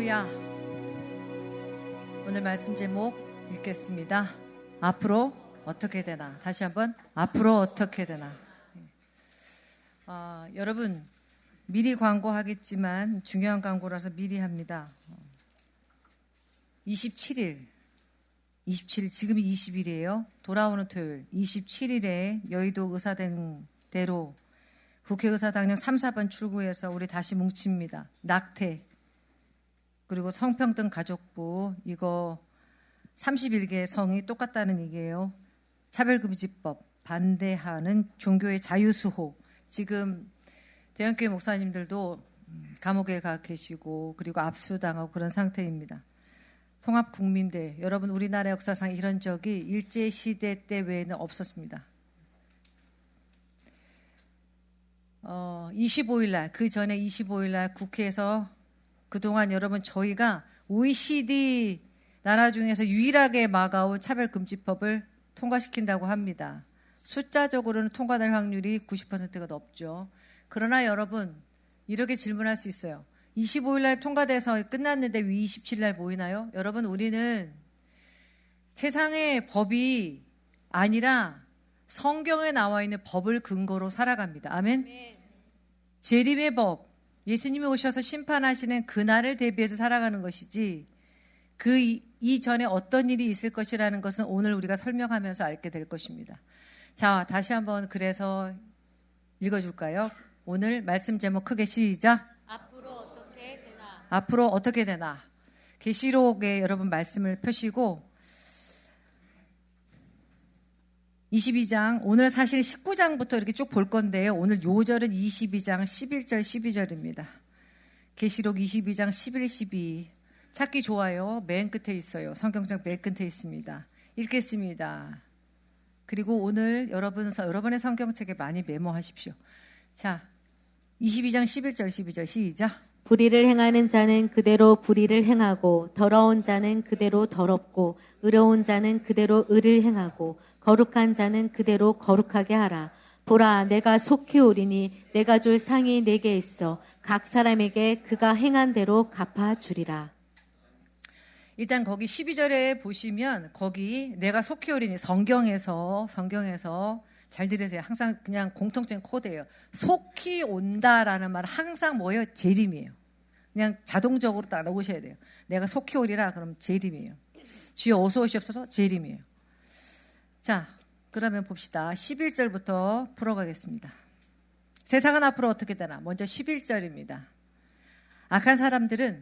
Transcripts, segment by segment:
할렐루야. 오늘 말씀 제목 읽겠습니다. 앞으로 어떻게 되나. 다시 한번 앞으로 어떻게 되나. 여러분 미리 광고하겠지만 중요한 광고라서 미리 합니다. 27일 지금이 20일이에요. 돌아오는 토요일 27일에 여의도 의사당대로 국회의사당역 3, 4번 출구에서 우리 다시 뭉칩니다. 낙태 그리고 성평등 가족부 이거 31개 성이 똑같다는 얘기예요. 차별금지법 반대하는 종교의 자유수호. 지금 대형교회 목사님들도 감옥에 가 계시고 그리고 압수당하고 그런 상태입니다. 통합국민대 여러분 우리나라 역사상 이런 적이 일제시대 때 외에는 없었습니다. 25일 날 그 전에 25일 날 국회에서 그동안 여러분 저희가 OECD 나라 중에서 유일하게 막아온 차별금지법을 통과시킨다고 합니다. 숫자적으로는 통과될 확률이 90%가 높죠. 그러나 여러분 이렇게 질문할 수 있어요. 25일 날 통과돼서 끝났는데 왜 27일 날 모이나요? 여러분 우리는 세상의 법이 아니라 성경에 나와 있는 법을 근거로 살아갑니다. 아멘. 재림의 법, 예수님이 오셔서 심판하시는 그날을 대비해서 살아가는 것이지 그 이전에 어떤 일이 있을 것이라는 것은 오늘 우리가 설명하면서 알게 될 것입니다. 자, 다시 한번 그래서 읽어줄까요? 오늘 말씀 제목 크게 시작. 앞으로 어떻게 되나. 앞으로 어떻게 되나. 계시록에 여러분 말씀을 펴시고 22장 오늘 사실 19장부터 이렇게 쭉 볼 건데요. 오늘 요절은 22장 11절 12절입니다. 계시록 22장 11, 12 찾기 좋아요. 맨 끝에 있어요. 성경책 맨 끝에 있습니다. 읽겠습니다. 그리고 오늘 여러분의 성경책에 많이 메모하십시오. 자, 22장 11절 12절 시작. 불의를 행하는 자는 그대로 불의를 행하고 더러운 자는 그대로 더럽고 의로운 자는 그대로 의를 행하고 거룩한 자는 그대로 거룩하게 하라. 보라, 내가 속히 오리니 내가 줄 상이 내게 있어 각 사람에게 그가 행한 대로 갚아주리라. 일단 거기 12절에 보시면 거기 내가 속히 오리니 성경에서 잘 들으세요. 항상 그냥 공통적인 코드예요. 속히 온다라는 말은 항상 뭐예요? 재림이에요. 그냥 자동적으로 딱 넣으셔야 돼요. 내가 속히 오리라 그러면 재림이에요. 주여 어서 오시옵소서 재림이에요. 자, 그러면 봅시다. 11절부터 풀어가겠습니다. 세상은 앞으로 어떻게 되나? 먼저 11절입니다. 악한 사람들은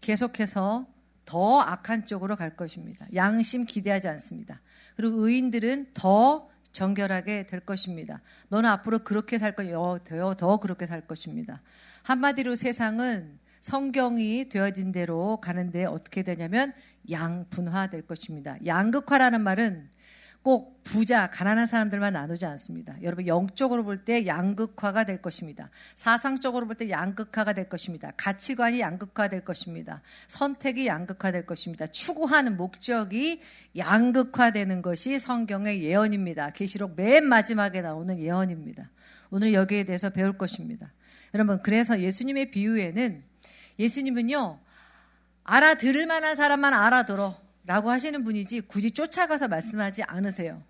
계속해서 더 악한 쪽으로 갈 것입니다. 양심 기대하지 않습니다. 그리고 의인들은 더 정결하게 될 것입니다. 너는 앞으로 그렇게 살 더 그렇게 살 것입니다. 한마디로 세상은 성경이 되어진 대로 가는데 어떻게 되냐면 양분화될 것입니다. 양극화라는 말은 꼭 부자, 가난한 사람들만 나누지 않습니다. 여러분 영적으로 볼 때 양극화가 될 것입니다. 사상적으로 볼 때 양극화가 될 것입니다. 가치관이 양극화될 것입니다. 선택이 양극화될 것입니다. 추구하는 목적이 양극화되는 것이 성경의 예언입니다. 계시록 맨 마지막에 나오는 예언입니다. 오늘 여기에 대해서 배울 것입니다. 여러분 그래서 예수님의 비유에는 예수님은요 알아들을 만한 사람만 알아들어 라고 하시는 분이지 굳이 쫓아가서 말씀하지 않으세요.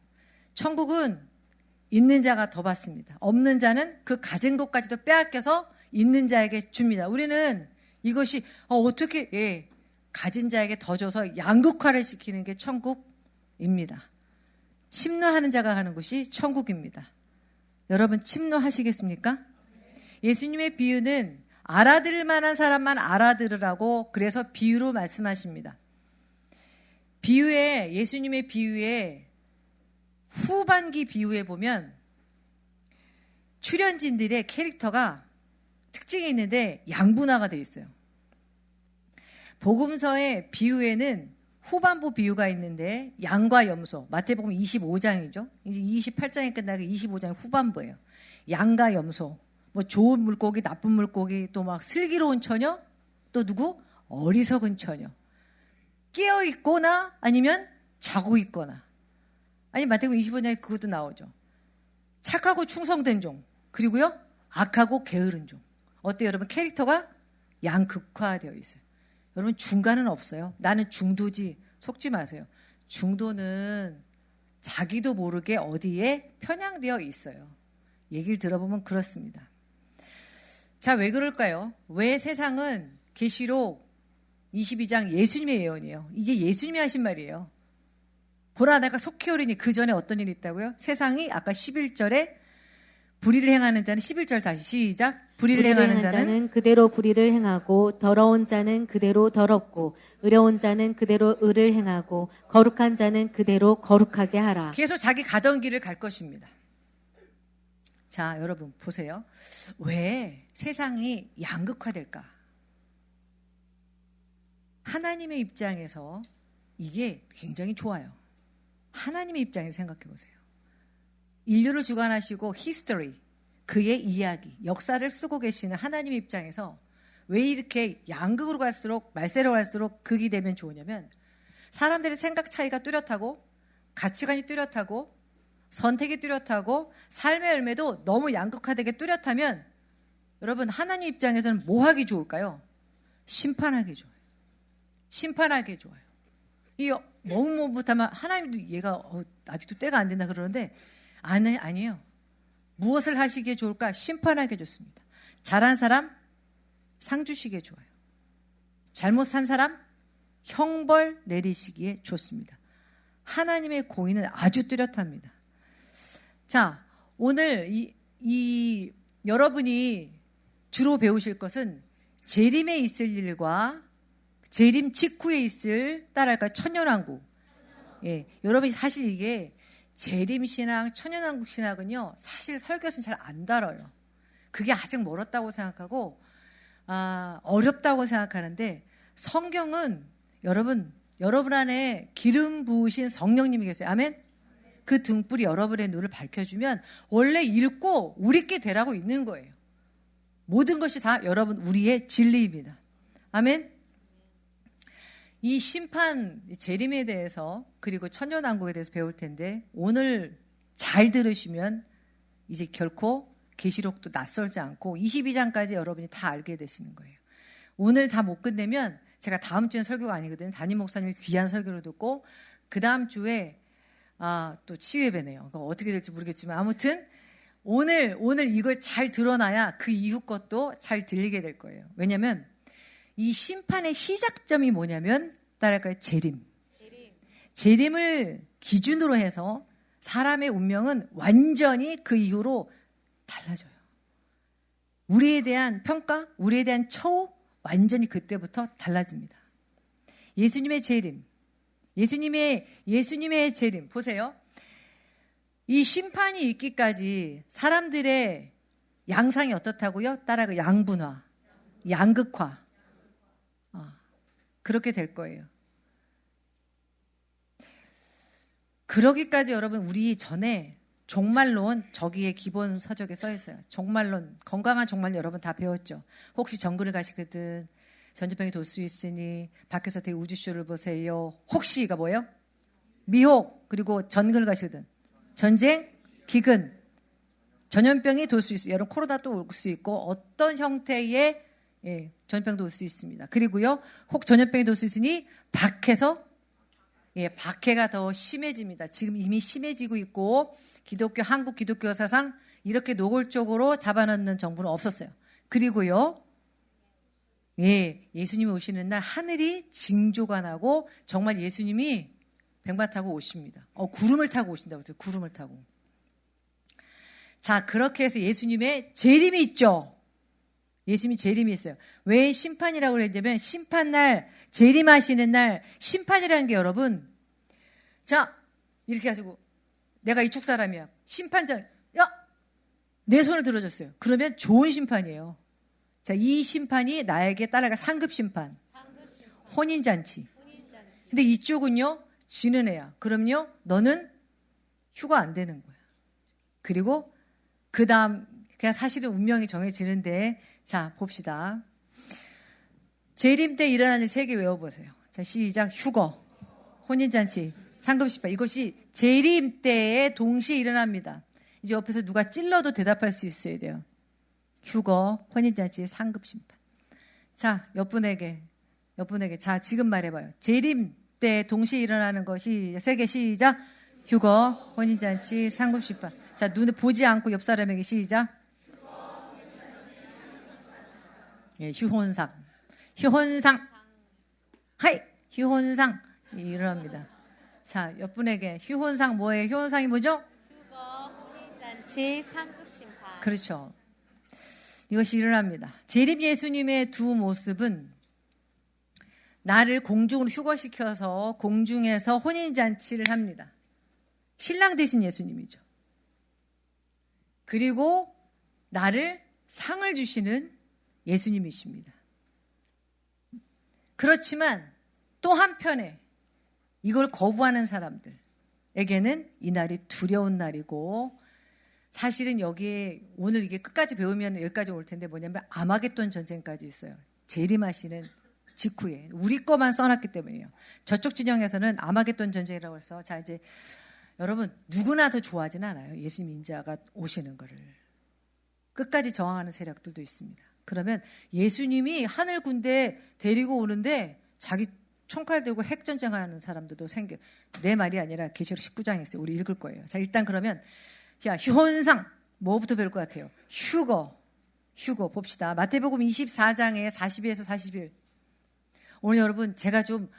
천국은 있는 자가 더 받습니다. 없는 자는 그 가진 것까지도 빼앗겨서 있는 자에게 줍니다. 우리는 이것이 어떻게 가진 자에게 더 줘서 양극화를 시키는 게 천국입니다. 침노하는 자가 가는 곳이 천국입니다. 여러분 침노하시겠습니까? 예수님의 비유는 알아들을 만한 사람만 알아들으라고 그래서 비유로 말씀하십니다. 예수님의 비유에 후반기 비유에 보면 출연진들의 캐릭터가 특징이 있는데 양분화가 되어 있어요. 복음서의 비유에는 후반부 비유가 있는데 양과 염소, 마태복음 25장이죠. 이제 28장이 끝나고 25장이 후반부예요. 양과 염소, 뭐 좋은 물고기, 나쁜 물고기, 또 막 슬기로운 처녀, 또 누구? 어리석은 처녀. 깨어 있거나 아니면 자고 있거나. 아니 마태복음 25장에 그것도 나오죠. 착하고 충성된 종, 그리고요 악하고 게으른 종. 어때요 여러분? 캐릭터가 양극화되어 있어요. 여러분 중간은 없어요. 나는 중도지. 속지 마세요. 중도는 자기도 모르게 어디에 편향되어 있어요. 얘기를 들어보면 그렇습니다. 자, 왜 그럴까요? 왜 세상은 계시록 22장 예수님의 예언이에요. 이게 예수님이 하신 말이에요. 보라 내가 속히 오리니 그 전에 어떤 일이 있다고요? 세상이 아까 11절에 불의를 행하는 자는 11절 다시 시작. 불의를 행하는 자는 그대로 불의를 행하고 더러운 자는 그대로 더럽고 의로운 자는 그대로 의를 행하고 거룩한 자는 그대로 거룩하게 하라. 계속 자기 가던 길을 갈 것입니다. 자, 여러분 보세요. 왜 세상이 양극화될까? 하나님의 입장에서 이게 굉장히 좋아요. 하나님의 입장에서 생각해 보세요. 인류를 주관하시고 히스토리, 그의 이야기, 역사를 쓰고 계시는 하나님의 입장에서 왜 이렇게 양극으로 갈수록 말세로 갈수록 극이 되면 좋으냐면 사람들의 생각 차이가 뚜렷하고 가치관이 뚜렷하고 선택이 뚜렷하고 삶의 열매도 너무 양극화되게 뚜렷하면 여러분 하나님 입장에서는 뭐 하기 좋을까요? 심판하기 좋아요. 심판하기 좋아요. 이 너무 못하면 하나님도 얘가 아직도 때가 안 된다 그러는데 아니에요. 무엇을 하시기에 좋을까? 심판하기에 좋습니다. 잘한 사람 상 주시기에 좋아요. 잘못 산 사람 형벌 내리시기에 좋습니다. 하나님의 공의는 아주 뚜렷합니다. 자, 오늘 이 여러분이 주로 배우실 것은 재림에 있을 일과 재림 직후에 있을 따랄까 천년왕국. 예, 여러분이 사실 이게 재림신앙, 천년왕국신학은요, 사실 설교에서는 잘 안 다뤄요. 그게 아직 멀었다고 생각하고, 어렵다고 생각하는데, 성경은 여러분 안에 기름 부으신 성령님이 계세요. 아멘? 그 등불이 여러분의 눈을 밝혀주면, 원래 읽고 우리께 되라고 있는 거예요. 모든 것이 다 여러분, 우리의 진리입니다. 아멘? 이 심판, 재림에 대해서 그리고 천년왕국에 대해서 배울 텐데 오늘 잘 들으시면 이제 결코 계시록도 낯설지 않고 22장까지 여러분이 다 알게 되시는 거예요. 오늘 다 못 끝내면 제가 다음 주엔 설교가 아니거든요. 담임 목사님이 귀한 설교를 듣고 그 다음 주에 또 치유예배네요. 어떻게 될지 모르겠지만 아무튼 오늘 이걸 잘 들어놔야 그 이후 것도 잘 들리게 될 거예요. 왜냐하면 이 심판의 시작점이 뭐냐면 따랄까요? 재림을 기준으로 해서 사람의 운명은 완전히 그 이후로 달라져요. 우리에 대한 평가, 우리에 대한 처우 완전히 그때부터 달라집니다. 예수님의 재림, 예수님의 재림 보세요. 이 심판이 있기까지 사람들의 양상이 어떻다고요? 따라가 양분화, 양극화. 그렇게 될 거예요. 그러기까지 여러분 우리 전에 종말론 저기에 기본 서적에 써 있어요. 종말론, 건강한 종말 여러분 다 배웠죠. 혹시 정글을 가시거든 전염병이 돌 수 있으니 밖에서 되게 우주쇼를 보세요. 혹시가 뭐예요? 미혹. 그리고 전글 가시거든 전쟁, 기근, 전염병이 돌 수 있어요. 여러분 코로나도 올 수 있고 어떤 형태의 전염병도 올 수 있습니다. 그리고요, 혹 전염병이 돌 수 있으니 박해서 박해가 더 심해집니다. 지금 이미 심해지고 있고 한국 기독교 사상 이렇게 노골적으로 잡아넣는 정부는 없었어요. 그리고요, 예수님이 오시는 날 하늘이 징조가 나고 정말 예수님이 백마 타고 오십니다. 구름을 타고 오신다고 했어요. 구름을 타고. 자, 그렇게 해서 예수님의 재림이 있죠. 예수님이 재림이 있어요. 왜 심판이라고 그랬냐면 심판날, 재림하시는 날 심판이라는 게 여러분, 자 이렇게 가지고 내가 이쪽 사람이야. 심판장, 야! 내 손을 들어줬어요. 그러면 좋은 심판이에요. 자, 이 심판이 나에게 따라가 상급 심판. 혼인잔치. 근데 이쪽은요, 지는 애야. 그럼요, 너는 휴가 안 되는 거야. 그리고 그 다음, 그냥 사실은 운명이 정해지는데, 자, 봅시다. 재림 때 일어나는 세 개 외워보세요. 자, 시작. 휴거, 혼인잔치, 상급심판. 이것이 재림 때에 동시에 일어납니다. 이제 옆에서 누가 찔러도 대답할 수 있어야 돼요. 휴거, 혼인잔치, 상급심판. 자, 몇 분에게 옆분에게 자 지금 말해봐요. 재림 때 동시에 일어나는 것이 세게 시작. 휴거, 혼인잔치, 상급심판. 자 눈에 보지 않고 옆 사람에게 시작. 예, 휴혼상. 휴혼상. 하이 휴혼상 일어납니다. 자 옆분에게 휴혼상 뭐예요? 휴혼상이 뭐죠? 휴거, 혼인잔치, 상급심판. 그렇죠. 이것이 일어납니다. 재림 예수님의 두 모습은 나를 공중으로 휴거시켜서 공중에서 혼인잔치를 합니다. 신랑 되신 예수님이죠. 그리고 나를 상을 주시는 예수님이십니다. 그렇지만 또 한편에 이걸 거부하는 사람들에게는 이 날이 두려운 날이고 사실은 여기에 오늘 이게 끝까지 배우면 여기까지 올 텐데 뭐냐면 아마겟돈 전쟁까지 있어요. 재림하시는 직후에 우리 거만 써놨기 때문이에요. 저쪽 진영에서는 아마겟돈 전쟁이라고 해서 자 이제 여러분 누구나 더 좋아하진 않아요. 예수님 인자가 오시는 거를 끝까지 저항하는 세력들도 있습니다. 그러면 예수님이 하늘 군대 데리고 오는데 자기 총칼 들고 핵전쟁하는 사람들도 생겨. 내 말이 아니라 계시록 19장에 있어요. 우리 읽을 거예요. 자 일단 그러면 자 휴혼상 뭐부터 배울 것 같아요? 휴거 봅시다. 마태복음 24장에 42에서 41. 오늘 여러분 제가 좀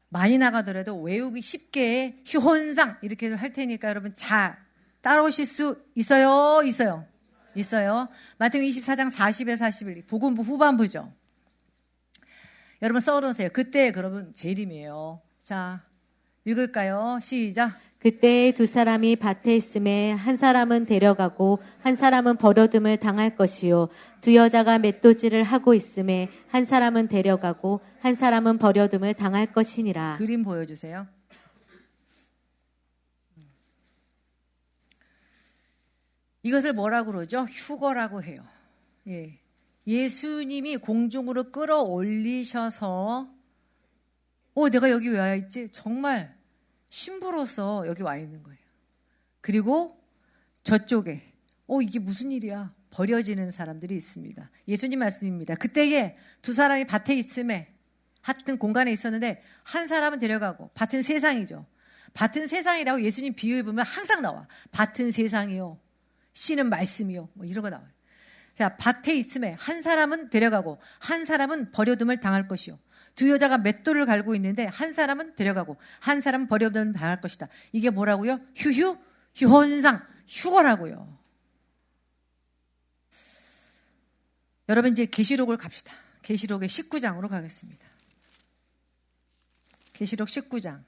많이 나가더라도 외우기 쉽게 휴혼상 이렇게 할 테니까 여러분 잘 따라오실 수 있어요? 있어요. 마태복음 24장 40에서 41 복음부 후반부죠. 여러분 써놓으세요. 그때 그러면 재림이에요. 자 읽을까요? 시작. 그때 두 사람이 밭에 있음에 한 사람은 데려가고 한 사람은 버려둠을 당할 것이요 두 여자가 맷도질을 하고 있음에 한 사람은 데려가고 한 사람은 버려둠을 당할 것이니라. 그림 보여주세요. 이것을 뭐라고 그러죠? 휴거라고 해요. 예. 예수님이 공중으로 끌어올리셔서 내가 여기 왜 와 있지? 정말 신부로서 여기 와 있는 거예요. 그리고 저쪽에 이게 무슨 일이야? 버려지는 사람들이 있습니다. 예수님 말씀입니다. 그때에 두 사람이 밭에 있음에 같은 공간에 있었는데 한 사람은 데려가고 밭은 세상이죠. 밭은 세상이라고 예수님 비유해 보면 항상 나와. 밭은 세상이요. 씨는 말씀이요. 뭐 이런 거 나와요. 자, 밭에 있음에 한 사람은 데려가고 한 사람은 버려둠을 당할 것이요. 두 여자가 맷돌을 갈고 있는데 한 사람은 데려가고 한 사람은 버려둠을 당할 것이다. 이게 뭐라고요? 휴혼상, 휴거라고요. 여러분 이제 계시록을 갑시다. 계시록의 19장으로 가겠습니다. 계시록 19장.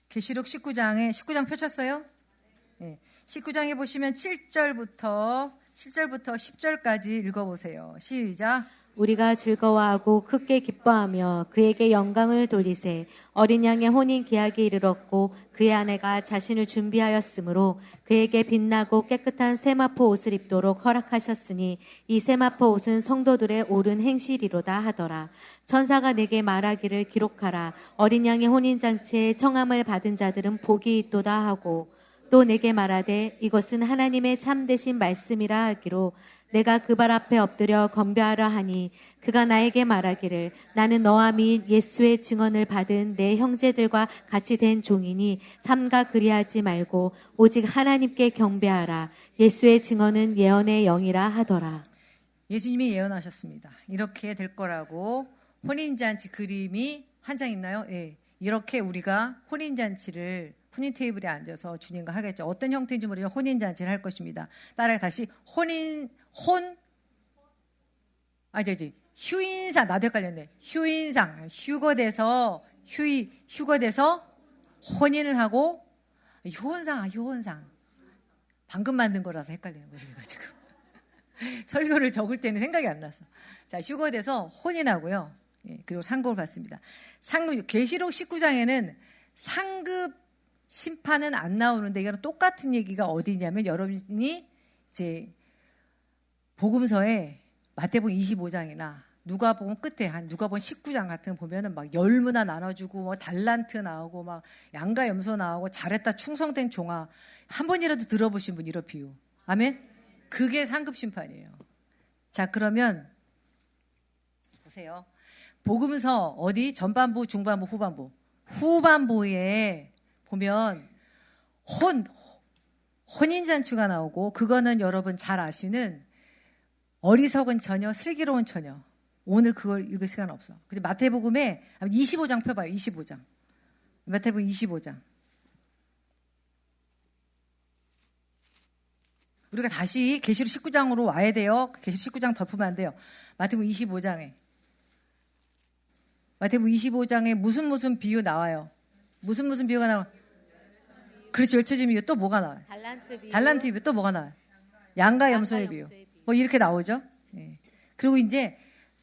계시록 19장 펼쳤어요? 네. 19장에 보시면 7절부터 10절까지 읽어보세요. 시작. 우리가 즐거워하고 크게 기뻐하며 그에게 영광을 돌리세. 어린 양의 혼인 계약이 이르렀고 그의 아내가 자신을 준비하였으므로 그에게 빛나고 깨끗한 세마포 옷을 입도록 허락하셨으니 이 세마포 옷은 성도들의 옳은 행실이로다 하더라. 천사가 내게 말하기를 기록하라. 어린 양의 혼인잔치에 청함을 받은 자들은 복이 있도다 하고 또 내게 말하되 이것은 하나님의 참되신 말씀이라 하기로 내가 그 발 앞에 엎드려 건배하라 하니 그가 나에게 말하기를 나는 너와 및 예수의 증언을 받은 내 형제들과 같이 된 종이니 삼가 그리하지 말고 오직 하나님께 경배하라. 예수의 증언은 예언의 영이라 하더라. 예수님이 예언하셨습니다. 이렇게 될 거라고. 혼인잔치 그림이 한 장 있나요? 예. 이렇게 우리가 혼인잔치를 혼인 테이블에 앉아서 주님과 하겠죠. 어떤 형태인지 모르지만 혼인잔치를 할 것입니다. 따라해 다시 휴인상. 나도 헷갈렸네. 휴인상. 휴거돼서 혼인을 하고 휴혼상. 방금 만든 거라서 헷갈리는 거예요, 지금. 설교를 적을 때는 생각이 안 났어. 자, 휴거돼서 혼인하고요. 예, 그리고 상급을 받습니다. 계시록 19장에는 상급 심판은 안 나오는데 이거랑 똑같은 얘기가 어디냐면 여러분이 이제 복음서에 마태복음 25장이나 누가복음 끝에 누가복음 19장 같은 거 보면은 막 열무나 나눠주고 뭐 달란트 나오고 막 양가 염소 나오고 잘했다 충성된 종아 한 번이라도 들어보신 분 이런 비유. 아멘. 그게 상급 심판이에요. 자, 그러면 보세요. 복음서 어디? 전반부, 중반부, 후반부. 후반부에 보면 혼인잔치가 나오고, 그거는 여러분 잘 아시는 어리석은 처녀, 슬기로운 처녀. 오늘 그걸 읽을 시간 없어. 그래서 마태복음에 25장 펴봐요. 25장. 마태복음 25장. 우리가 다시 계시록 19장으로 와야 돼요. 계시록 19장 덮으면 안 돼요. 마태복음 25장에. 마태복음 25장에 무슨 비유 나와요? 무슨 비유가 나와? 그렇지, 열처진 비유. 또 뭐가 나와요? 달란트 비유. 또 뭐가 나와요? 양과 염소의 비유. 뭐 이렇게 나오죠. 예. 그리고 이제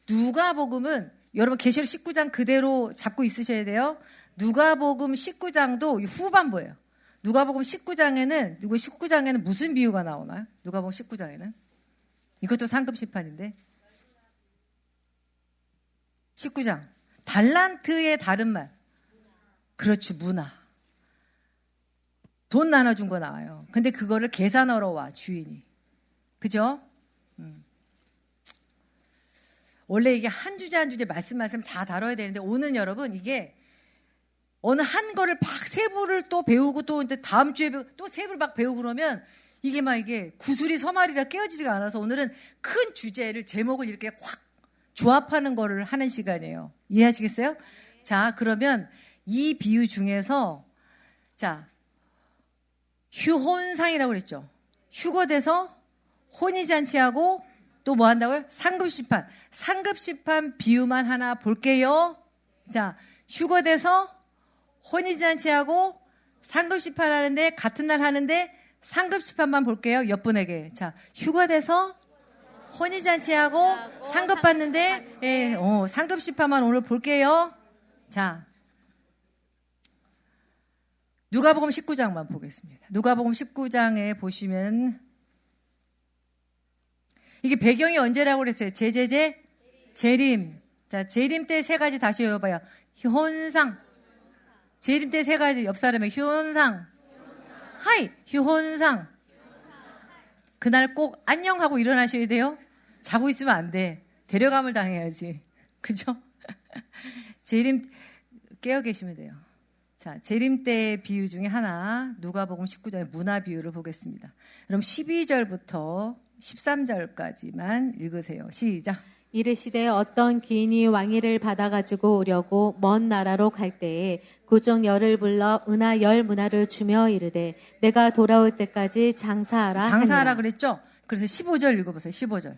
누가복음은 여러분 계시록 19장 그대로 잡고 있으셔야 돼요. 누가복음 19장도 후반부예요. 누가복음 19장에는 무슨 비유가 나오나요? 누가복음 19장에는 이것도 상급 심판인데 19장 달란트의 다른 말. 그렇죠, 문화. 돈 나눠준 거 나와요. 근데 그거를 계산하러 와, 주인이. 그죠? 원래 이게 한 주제 말씀 다 다뤄야 되는데, 오늘 여러분 이게 어느 한 거를 막 세부를 또 배우고, 또 이제 다음 주에 또 세부를 막 배우고 그러면 이게 막 이게 구슬이 서말이라 깨어지지가 않아서, 오늘은 큰 주제를, 제목을 이렇게 확 조합하는 거를 하는 시간이에요. 이해하시겠어요? 자, 그러면 이 비유 중에서, 자, 휴혼상이라고 그랬죠. 휴거돼서 혼인잔치하고 또 뭐 한다고요? 상급심판. 상급심판 비유만 하나 볼게요. 자, 휴거돼서 혼인잔치하고 상급심판 하는데, 같은 날 하는데 상급심판만 볼게요. 옆분에게. 자, 휴거돼서 혼인잔치하고 상급받는데, 예, 상급심판만 오늘 볼게요. 자, 누가복음 19장만 보겠습니다. 누가복음 19장에 보시면 이게 배경이 언제라고 그랬어요? 재림. 자, 재림 때 세 가지 다시 외워봐요. 혼상. 재림 때 세 가지, 옆 사람의 혼상. 하이, 혼상. 그날 꼭 안녕하고 일어나셔야 돼요. 자고 있으면 안 돼. 데려감을 당해야지. 그죠? 재림 깨어 계시면 돼요. 자, 재림 때의 비유 중에 하나, 누가복음 19장의 문화 비유를 보겠습니다. 그럼 12절부터 13절까지만 읽으세요. 시작. 이르시되 어떤 귀인이 왕위를 받아가지고 오려고 먼 나라로 갈 때에 구종 열을 불러 은하 10문화를 주며 이르되 내가 돌아올 때까지 장사하라. 장사하라 그랬죠? 그래서 15절 읽어보세요. 15절.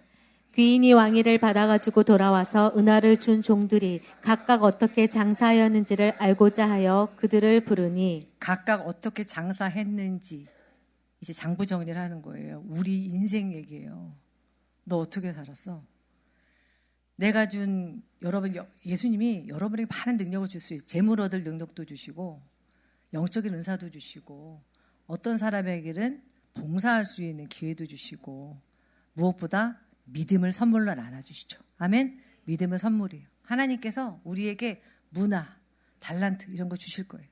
귀인이 왕위를 받아가지고 돌아와서 은하를 준 종들이 각각 어떻게 장사하였는지를 알고자 하여 그들을 부르니, 각각 어떻게 장사했는지 이제 장부 정리를 하는 거예요. 우리 인생 얘기예요. 너 어떻게 살았어? 내가 준, 여러분, 예수님이 여러분에게 많은 능력을 줄 수 있어요. 재물 얻을 능력도 주시고 영적인 은사도 주시고, 어떤 사람에게는 봉사할 수 있는 기회도 주시고, 무엇보다 믿음을 선물로 나눠주시죠. 아멘. 믿음은 선물이에요. 하나님께서 우리에게 문화, 달란트 이런 거 주실 거예요.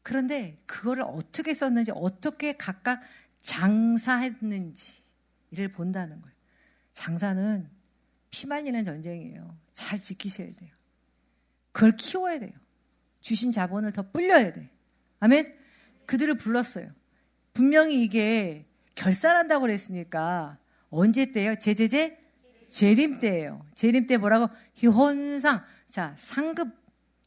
그런데 그거를 어떻게 썼는지, 어떻게 각각 장사했는지를 본다는 거예요. 장사는 피 말리는 전쟁이에요. 잘 지키셔야 돼요. 그걸 키워야 돼요. 주신 자본을 더 불려야 돼. 아멘. 그들을 불렀어요. 분명히 이게 결산한다고 그랬으니까 언제 때예요? 재림 때예요. 재림 때 뭐라고? 혼상. 자, 상급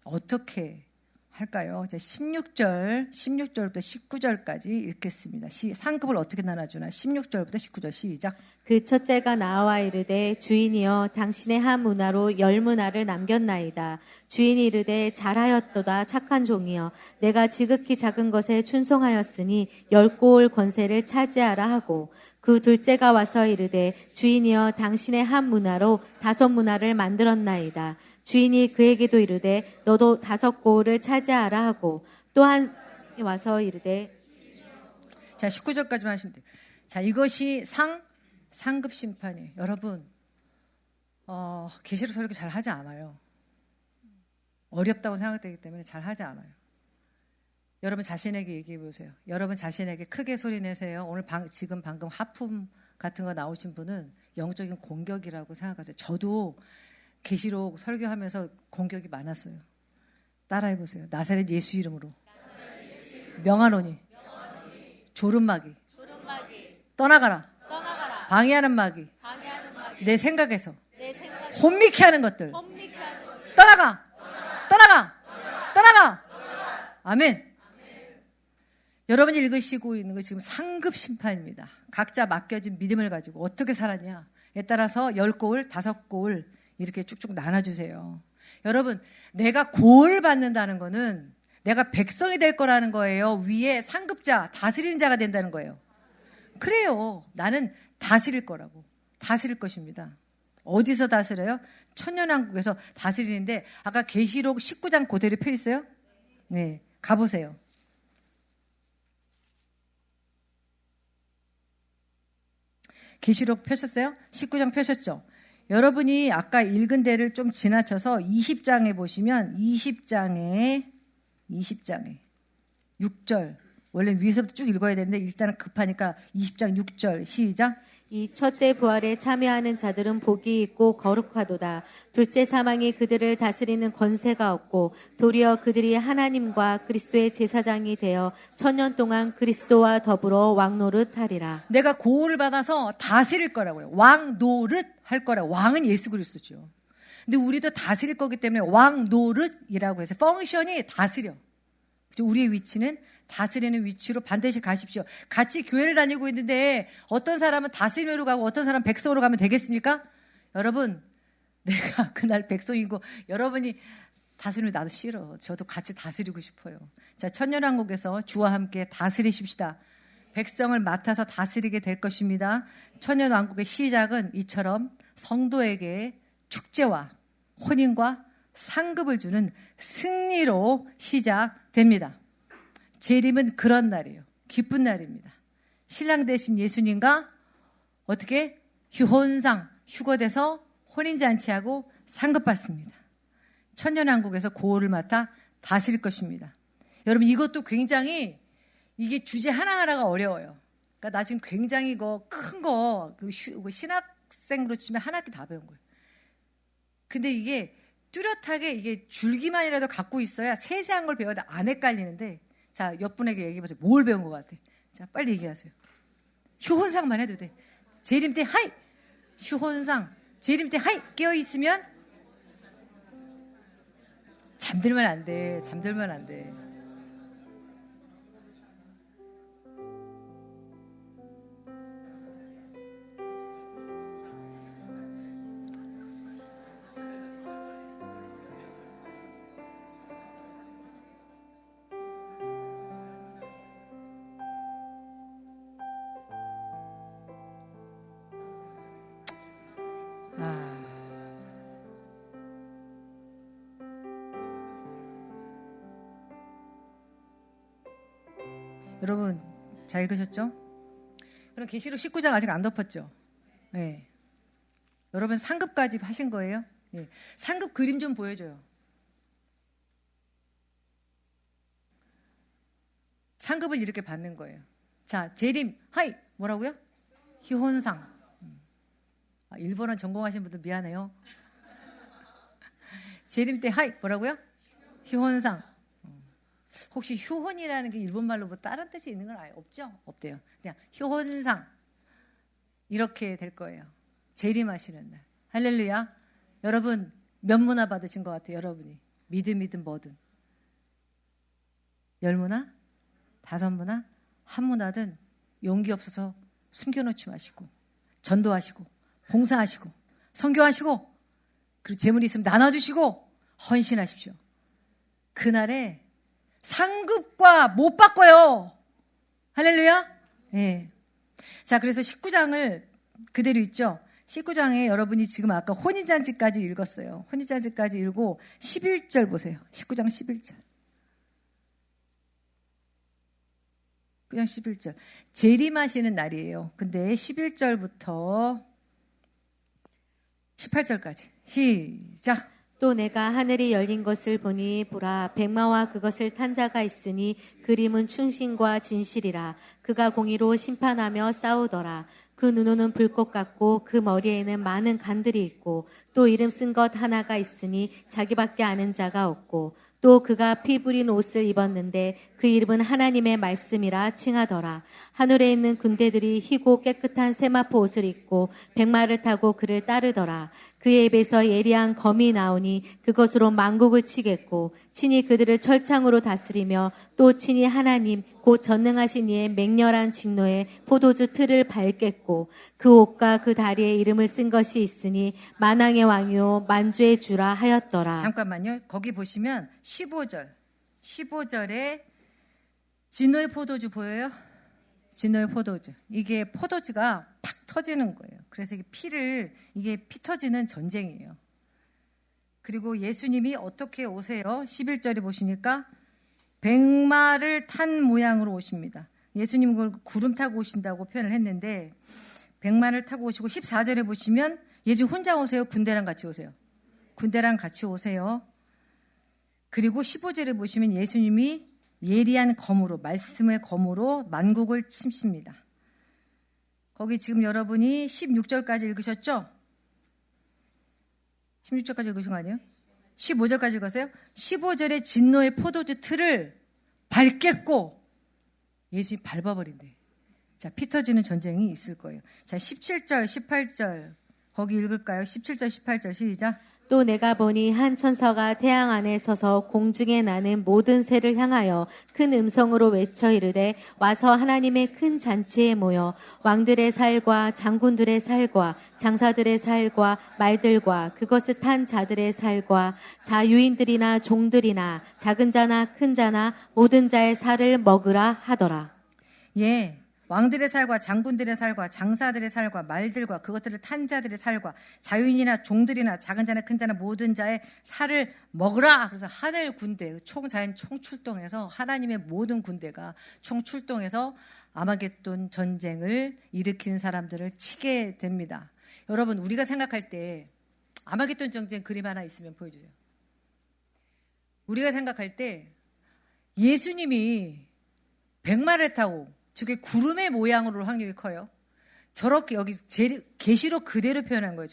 어떻게 할까요? 자, 16절부터 19절까지 읽겠습니다. 상급을 어떻게 나눠주나? 16절부터 19절 시작. 그 첫째가 나와 이르되 주인이여 당신의 한 문화로 10문화를 남겼나이다. 주인이 이르되 잘하였도다 착한 종이여 내가 지극히 작은 것에 충성하였으니 10고을 권세를 차지하라 하고, 그 둘째가 와서 이르되 주인이여 당신의 한 문화로 5문화를 만들었나이다. 주인이 그에게도 이르되 너도 5고을을 차지하라 하고, 또 한 와서 이르되, 자, 19절까지만 하시면 돼요. 자, 이것이 상급 심판이에요. 여러분, 계시록 설교 잘 하지 않아요. 어렵다고 생각되기 때문에 잘 하지 않아요. 여러분 자신에게 얘기해 보세요. 여러분 자신에게 크게 소리 내세요. 오늘 지금 방금 하품 같은 거 나오신 분은 영적인 공격이라고 생각하세요. 저도 계시록 설교하면서 공격이 많았어요. 따라해 보세요. 나사렛 예수 이름으로. 명하노니. 조름마귀. 떠나가라. 방해하는 마귀. 내 생각에서. 혼미케 하는 것들. 떠나가. 아멘. 여러분이 읽으시고 있는 거 지금 상급 심판입니다. 각자 맡겨진 믿음을 가지고 어떻게 살았냐에 따라서 10고울, 5고울 이렇게 쭉쭉 나눠주세요. 여러분, 내가 고을 받는다는 거는 내가 백성이 될 거라는 거예요. 위에 상급자, 다스리는 자가 된다는 거예요. 그래요. 나는 다스릴 거라고. 다스릴 것입니다. 어디서 다스려요? 천년왕국에서 다스리는데 아까 계시록 19장 그대로 펴 있어요? 네, 가보세요. 계시록 펴셨어요? 19장 펴셨죠? 여러분이 아까 읽은 데를 좀 지나쳐서 20장에 보시면 20장에 6절 원래 위에서부터 쭉 읽어야 되는데 일단은 급하니까 20장 6절 시작. 이 첫째 부활에 참여하는 자들은 복이 있고 거룩하도다. 둘째 사망이 그들을 다스리는 권세가 없고 도리어 그들이 하나님과 그리스도의 제사장이 되어 천년 동안 그리스도와 더불어 왕노릇하리라. 내가 고을을 받아서 다스릴 거라고요. 왕노릇 할 거라고. 왕은 예수 그리스도죠. 근데 우리도 다스릴 거기 때문에 왕노릇이라고 해서 펑션이 다스려. 우리의 위치는 다스리는 위치로 반드시 가십시오. 같이 교회를 다니고 있는데 어떤 사람은 다스림으로 가고 어떤 사람은 백성으로 가면 되겠습니까? 여러분, 내가 그날 백성이고 여러분이 다스리면 나도 싫어. 저도 같이 다스리고 싶어요. 자, 천년왕국에서 주와 함께 다스리십시다. 백성을 맡아서 다스리게 될 것입니다. 천년왕국의 시작은 이처럼 성도에게 축제와 혼인과 상급을 주는 승리로 시작됩니다. 재림은 그런 날이에요. 기쁜 날입니다. 신랑 되신 예수님과 어떻게 휴혼상 휴거돼서 혼인잔치하고 상급받습니다. 천년왕국에서 고을을 맡아 다스릴 것입니다. 여러분, 이것도 굉장히 이게 주제 하나하나가 어려워요. 그러니까 나 지금 굉장히 큰 거 신학생으로 치면 한 학기 다 배운 거예요. 근데 이게 뚜렷하게 이게 줄기만이라도 갖고 있어야 세세한 걸 배워야 안 헷갈리는데, 자, 옆 분에게 얘기해보세요. 뭘 배운 것 같아? 자, 빨리 얘기하세요. 휴혼상만 해도 돼. 재림 때 하이! 휴혼상. 재림 때 하이! 깨어있으면 잠들면 안 돼. 잠들면 안 돼. 여러분 잘 읽으셨죠? 그럼 계시록 19장 아직 안 덮었죠? 네. 여러분 상급까지 하신 거예요? 네. 상급 그림 좀 보여줘요. 상급을 이렇게 받는 거예요. 자, 재림 하이 뭐라고요? 휴혼상. 일본어 전공하신 분들 미안해요. 재림 때 하이 뭐라고요? 휴혼상. 혹시 휴혼이라는 게 일본말로 뭐 다른 뜻이 있는 건 없죠? 없대요. 그냥 휴혼상 이렇게 될 거예요. 재림하시는 날. 할렐루야. 여러분 몇 문화 받으신 것 같아요? 여러분이 믿음이든 뭐든 10문화? 5문화? 1문화든 용기 없어서 숨겨놓지 마시고 전도하시고 봉사하시고 선교하시고 그리고 재물이 있으면 나눠주시고 헌신하십시오. 그날에 상급과 못 바꿔요. 할렐루야. 네. 자, 그래서 19장을 그대로 있죠. 19장에 여러분이 지금 아까 혼인잔치까지 읽었어요. 혼인잔치까지 읽고 11절 보세요. 19장 11절. 그냥 11절. 재림하시는 날이에요. 근데 11절부터 18절까지 시작. 또 내가 하늘이 열린 것을 보니 보라 백마와 그것을 탄 자가 있으니 그림은 충신과 진실이라. 그가 공의로 심판하며 싸우더라. 그 눈오는 불꽃 같고 그 머리에는 많은 간들이 있고 또 이름 쓴 것 하나가 있으니 자기밖에 아는 자가 없고 또 그가 피 부린 옷을 입었는데 그 이름은 하나님의 말씀이라 칭하더라. 하늘에 있는 군대들이 희고 깨끗한 세마포 옷을 입고 백마를 타고 그를 따르더라. 그의 입에서 예리한 검이 나오니 그것으로 만국을 치겠고 친히 그들을 철창으로 다스리며 또 친히 하나님 곧 전능하신 이의 맹렬한 직노에 포도주 틀을 밟겠고 그 옷과 그 다리에 이름을 쓴 것이 있으니 만왕의 왕이요 만주의 주라 하였더라. 잠깐만요. 거기 보시면 15절에 진노의 포도주 보여요? 진노의 포도주. 이게 포도주가 팍 터지는 거예요. 그래서 이게 피 터지는 전쟁이에요. 그리고 예수님이 어떻게 오세요? 11절에 보시니까 백마를 탄 모양으로 오십니다. 예수님은 그걸 구름 타고 오신다고 표현을 했는데 백마를 타고 오시고 14절에 보시면 예수 혼자 오세요? 군대랑 같이 오세요? 군대랑 같이 오세요. 그리고 15절에 보시면 예수님이 예리한 검으로 말씀의 검으로 만국을 치십니다. 거기 지금 여러분이 16절까지 읽으셨죠? 16절까지 읽으신 거 아니에요? 15절까지 읽었어요? 15절에 진노의 포도주 틀을 밟겠고 예수님이 밟아버린대. 자, 피 터지는 전쟁이 있을 거예요. 자, 17절, 18절 거기 읽을까요? 17절, 18절 시작. 또 내가 보니 한 천사가 태양 안에 서서 공중에 나는 모든 새를 향하여 큰 음성으로 외쳐 이르되 와서 하나님의 큰 잔치에 모여 왕들의 살과 장군들의 살과 장사들의 살과 말들과 그것을 탄 자들의 살과 자유인들이나 종들이나 작은 자나 큰 자나 모든 자의 살을 먹으라 하더라. 예. 왕들의 살과 장군들의 살과 장사들의 살과 말들과 그것들을 탄 자들의 살과 자유인이나 종들이나 작은 자나 큰 자나 모든 자의 살을 먹으라. 그래서 하늘 군대 자연 총출동해서 하나님의 모든 군대가 총출동해서 아마겟돈 전쟁을 일으키는 사람들을 치게 됩니다. 여러분 우리가 생각할 때 아마겟돈 전쟁 그림 하나 있으면 보여주세요. 우리가 생각할 때 예수님이 백마를 타고 저게 구름의 모양으로 확률이 커요. 저렇게 여기 계시록 그대로 표현한 거예요.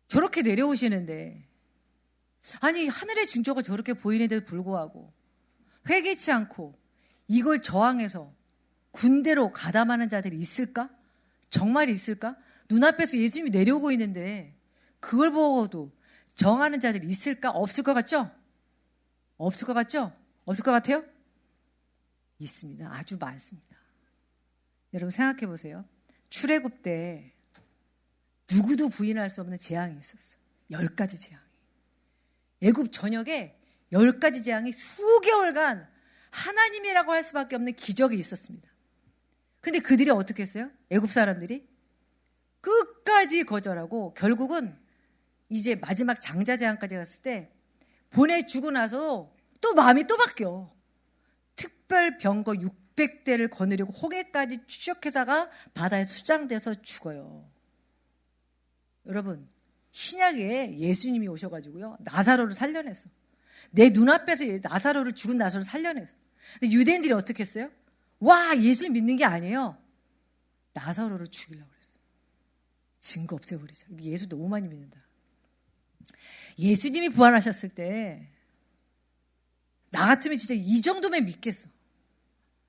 저렇게 내려오시는데 아니 하늘의 징조가 저렇게 보이는데도 불구하고 회개치 않고 이걸 저항해서 군대로 가담하는 자들이 있을까? 정말 있을까? 눈앞에서 예수님이 내려오고 있는데 그걸 보고도 정하는 자들이 있을까? 없을 것 같죠? 없을 것 같죠? 없을 것 같아요? 있습니다. 아주 많습니다. 여러분 생각해 보세요. 출애굽 때 누구도 부인할 수 없는 재앙이 있었어요. 10가지 재앙이. 애굽 전역에 10가지 재앙이 수개월간 하나님이라고 할 수밖에 없는 기적이 있었습니다. 근데 그들이 어떻게 했어요? 애굽 사람들이 끝까지 거절하고 결국은 이제 마지막 장자 재앙까지 갔을 때 보내주고 나서 또 마음이 또 바뀌어. 특별 병거 600대를 거느리고 홍해까지 추적해서가 바다에 수장돼서 죽어요. 여러분 신약에 예수님이 오셔가지고요 나사로를 살려냈어. 내 눈앞에서 나사로를 죽은 나사로를 살려냈어. 근데 유대인들이 어떻게 했어요? 와 예수를 믿는 게 아니에요. 나사로를 죽이려고 그랬어. 증거 없애버리자. 예수 너무 많이 믿는다. 예수님이 부활하셨을 때 나 같으면 진짜 이 정도면 믿겠어.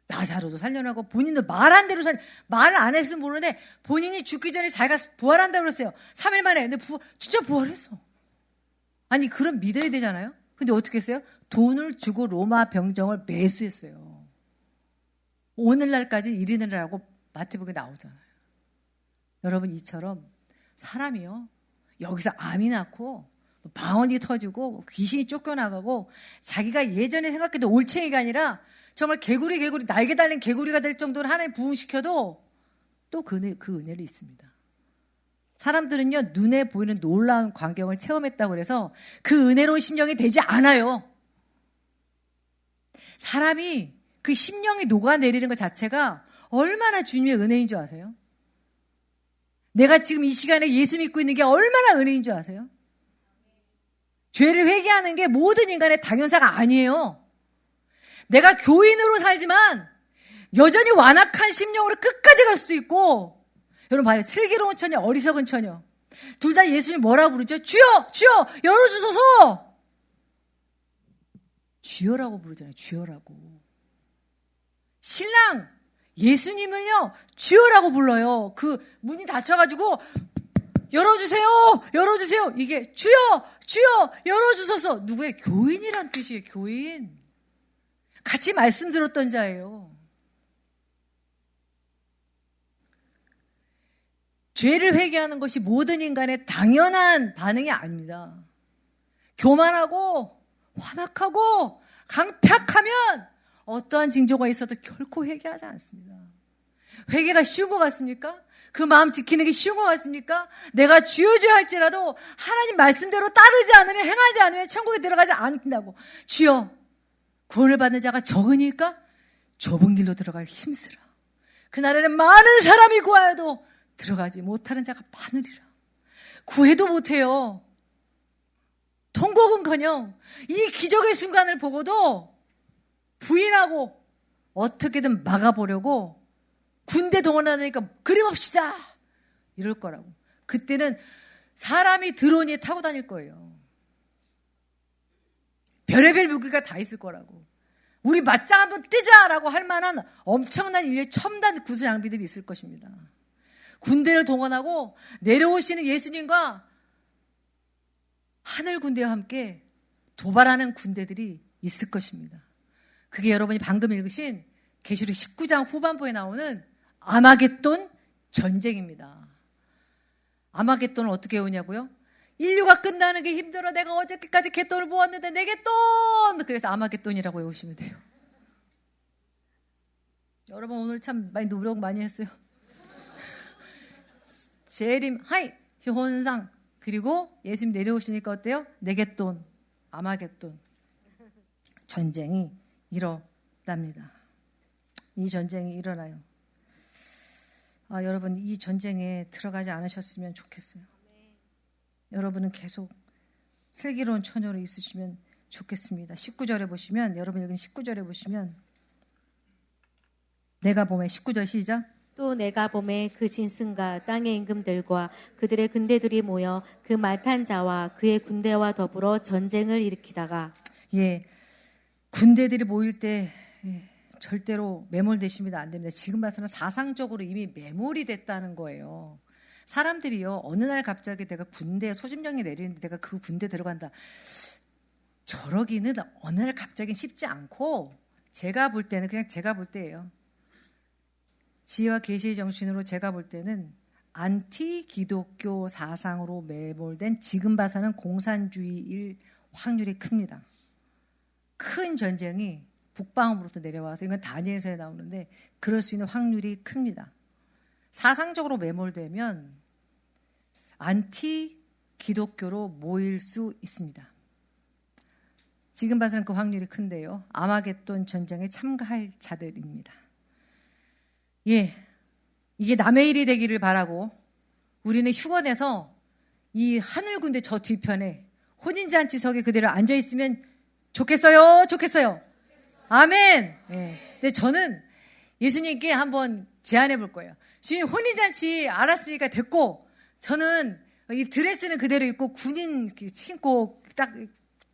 나사로도 살려나고 본인도 말한 대로 말을 안 했으면 모르는데 본인이 죽기 전에 자기가 부활한다고 그랬어요. 3일 만에. 근데 진짜 부활했어. 아니 그럼 믿어야 되잖아요. 근데 어떻게 했어요? 돈을 주고 로마 병정을 매수했어요. 오늘날까지 이르느라고 마태복음에 나오잖아요. 여러분 이처럼 사람이요 여기서 암이 낳고 방언이 터지고 귀신이 쫓겨나가고 자기가 예전에 생각해도 올챙이가 아니라 정말 개구리 날개 달린 개구리가 될 정도로 하나님 부흥시켜도 또 그 은혜를 있습니다. 사람들은요 눈에 보이는 놀라운 광경을 체험했다고 해서 그 은혜로운 심령이 되지 않아요. 사람이 그 심령이 녹아내리는 것 자체가 얼마나 주님의 은혜인 줄 아세요? 내가 지금 이 시간에 예수 믿고 있는 게 얼마나 은혜인 줄 아세요? 죄를 회개하는 게 모든 인간의 당연사가 아니에요. 내가 교인으로 살지만 여전히 완악한 심령으로 끝까지 갈 수도 있고, 여러분 봐요. 슬기로운 처녀, 어리석은 처녀. 둘 다 예수님 뭐라고 부르죠? 주여! 주여! 열어주소서! 주여라고 부르잖아요. 주여라고. 신랑 예수님을요 주여라고 불러요. 그 문이 닫혀가지고 열어주세요, 열어주세요. 이게 주여, 주여, 열어주소서. 누구의? 교인이란 뜻이에요. 교인. 같이 말씀 들었던 자예요. 죄를 회개하는 것이 모든 인간의 당연한 반응이 아닙니다. 교만하고 완악하고 강팍하면 어떠한 징조가 있어도 결코 회개하지 않습니다. 회개가 쉬운 것 같습니까? 그 마음 지키는 게 쉬운 것 같습니까? 내가 주여 주여 할지라도 하나님 말씀대로 따르지 않으면, 행하지 않으면 천국에 들어가지 않는다고. 주여, 구원을 받는 자가 적으니까 좁은 길로 들어갈 힘쓰라. 그날에는 많은 사람이 구하여도 들어가지 못하는 자가 많으리라. 구해도 못해요. 통곡은커녕 이 기적의 순간을 보고도 부인하고 어떻게든 막아보려고 군대 동원하니까 그리 봅시다 이럴 거라고. 그때는 사람이 드론이 타고 다닐 거예요. 별의별 무기가 다 있을 거라고. 우리 맞짱 한번 뜨자라고 할 만한 엄청난 인류의 첨단 구조 장비들이 있을 것입니다. 군대를 동원하고 내려오시는 예수님과 하늘 군대와 함께 도발하는 군대들이 있을 것입니다. 그게 여러분이 방금 읽으신 계시록 19장 후반부에 나오는 아마겟돈 전쟁입니다. 아마겟돈은 어떻게 오냐고요? 인류가 끝나는 게 힘들어. 내가 어저께까지 갯돈을 모았는데 내 갯돈! 그래서 아마겟돈이라고 외우시면 돼요. 여러분 오늘 참 많이 노력 많이 했어요. 재림, 하이, 혼상, 그리고 예수님 내려오시니까 어때요? 내 갯돈, 아마겟돈 전쟁이 일어납니다. 이 전쟁이 일어나요. 여러분 이 전쟁에 들어가지 않으셨으면 좋겠어요. 여러분은 계속 슬기로운 처녀로 있으시면 좋겠습니다. 19절에 보시면, 여러분 읽은 19절에 보시면, 내가 봄에 19절 시작. 또 내가 봄에 그 진승과 땅의 임금들과 그들의 군대들이 모여 그 말 탄 자와 그의 군대와 더불어 전쟁을 일으키다가. 예, 군대들이 모일 때 절대로 매몰되시면 안 됩니다. 지금 봐서는 사상적으로 이미 매몰이 됐다는 거예요. 사람들이요, 어느 날 갑자기 내가 군대에 소집령이 내리는데 내가 그 군대 들어간다. 저러기는 어느 날 갑자기 쉽지 않고, 제가 볼 때는 그냥 제가 볼 때예요. 지혜와 계시의 정신으로 제가 볼 때는 안티 기독교 사상으로 매몰된 지금 봐서는 공산주의일 확률이 큽니다. 큰 전쟁이 북방으로부터 내려와서, 이건 다니엘서에 나오는데 그럴 수 있는 확률이 큽니다. 사상적으로 매몰되면 안티 기독교로 모일 수 있습니다. 지금 봐서는 그 확률이 큰데요. 아마겟돈 전쟁에 참가할 자들입니다. 예, 이게 남의 일이 되기를 바라고 우리는 휴거 내서 이 하늘 군대 저 뒤편에 혼인잔치석에 그대로 앉아있으면 좋겠어요. 좋겠어요. 아멘. 예. 근데 저는 예수님께 한번 제안해 볼 거예요. 주님, 혼인잔치 알았으니까 됐고, 저는 이 드레스는 그대로 입고 군인 신고 딱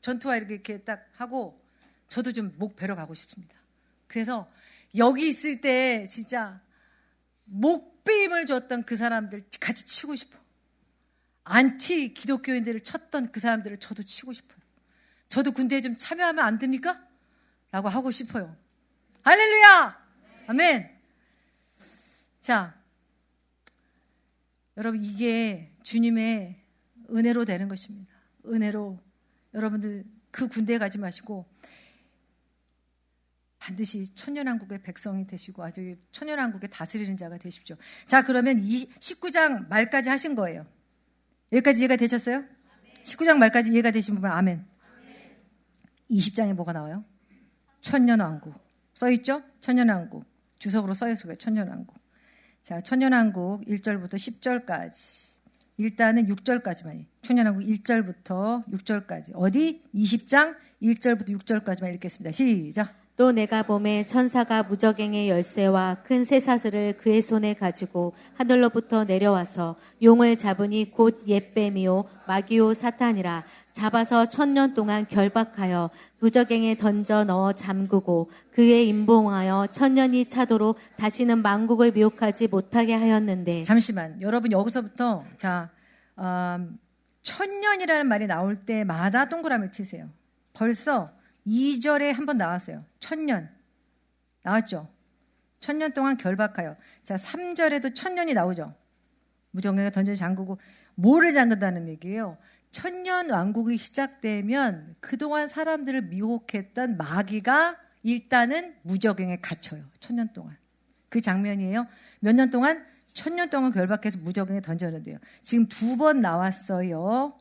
전투화 이렇게 딱 하고 저도 좀 목 베러 가고 싶습니다. 그래서 여기 있을 때 진짜 목베임을 줬던 그 사람들 같이 치고 싶어. 안티 기독교인들을 쳤던 그 사람들을 저도 치고 싶어요. 저도 군대에 좀 참여하면 안 됩니까? 라고 하고 싶어요. 할렐루야! 아멘! 자, 여러분 이게 주님의 은혜로 되는 것입니다. 은혜로 여러분들 그 군대에 가지 마시고 반드시 천년왕국의 백성이 되시고 아주 천년왕국의 다스리는 자가 되십시오. 자, 그러면 이 19장 말까지 하신 거예요. 여기까지 이해가 되셨어요? 19장 말까지 이해가 되신 분은 아멘. 20장에 뭐가 나와요? 천년왕국 써있죠? 천년왕국 주석으로 써있어요. 천년왕국. 자, 천년왕국 1절부터 10절까지. 일단은 6절까지만. 천년왕국 1절부터 6절까지. 어디? 20장 1절부터 6절까지만 읽겠습니다. 시작. 또 내가 봄에 천사가 무저갱의 열쇠와 큰 쇠사슬을 그의 손에 가지고 하늘로부터 내려와서 용을 잡으니 곧 옛뱀이요 마귀요 사탄이라. 잡아서 1000년 동안 결박하여 무저갱에 던져 넣어 잠그고 그의 임봉하여 1000년이 차도록 다시는 만국을 미혹하지 못하게 하였는데. 잠시만, 여러분 여기서부터 자 1000년이라는 말이 나올 때마다 동그라미를 치세요. 벌써 2절에 한번 나왔어요. 1000년 나왔죠. 1000년 동안 결박하여. 자 3절에도 1000년이 나오죠. 무저갱에 던져 잠그고. 뭐를 잠근다는 얘기예요? 1000년 왕국이 시작되면 그동안 사람들을 미혹했던 마귀가 일단은 무저갱에 갇혀요. 1000년 동안. 그 장면이에요. 몇 년 동안? 1000년 동안 결박해서 무저갱에 던졌는데요. 지금 2번 나왔어요.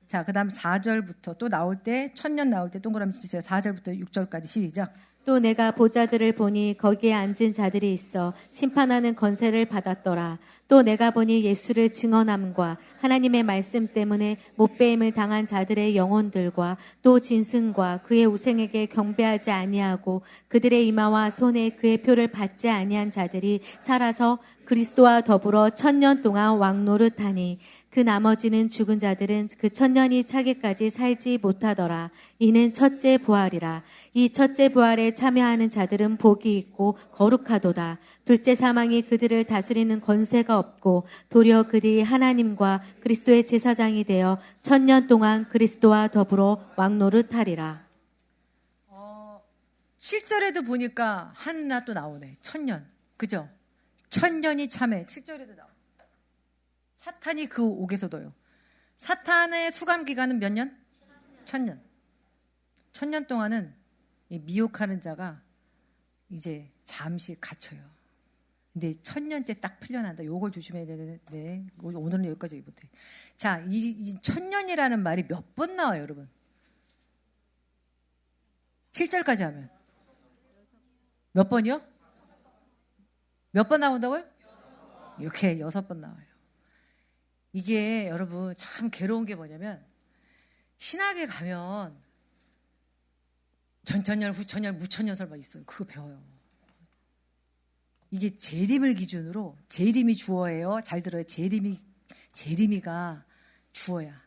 자, 그 다음 4절부터 또 나올 때 1000년 나올 때 동그라미 치세요. 4절부터 6절까지 시작. 또 내가 보좌들을 보니 거기에 앉은 자들이 있어 심판하는 권세를 받았더라. 또 내가 보니 예수를 증언함과 하나님의 말씀 때문에 못배임을 당한 자들의 영혼들과 또 짐승과 그의 우생에게 경배하지 아니하고 그들의 이마와 손에 그의 표를 받지 아니한 자들이 살아서 그리스도와 더불어 1000년 동안 왕노릇하니 그 나머지는 죽은 자들은 그 1000년이 차기까지 살지 못하더라. 이는 첫째 부활이라. 이 첫째 부활에 참여하는 자들은 복이 있고 거룩하도다. 둘째 사망이 그들을 다스리는 권세가 없고 도리어 그들이 하나님과 그리스도의 제사장이 되어 1000년 동안 그리스도와 더불어 왕노릇하리라. 7절에도 보니까 하나 또 나오네. 1000년. 그죠? 1000년이 참해. 7절에도 나와. 사탄이 그 옥에서도요. 사탄의 수감 기간은 몇 년? 1000년. 1000년 동안은 이 미혹하는 자가 이제 잠시 갇혀요. 근데 1000년째 딱 풀려난다. 요걸 조심해야 되는데 오늘은 여기까지 못해. 자, 이 1000년이라는 말이 몇 번 나와요, 여러분? 7절까지 하면 몇 번이요? 몇 번 나온다고요? 이렇게 6번 나와요. 이게 여러분 참 괴로운 게 뭐냐면 신학에 가면 전천년, 후천년, 무천년설만 있어요. 그거 배워요. 이게 재림을 기준으로 재림이 주어예요. 잘 들어요. 재림이가 주어야.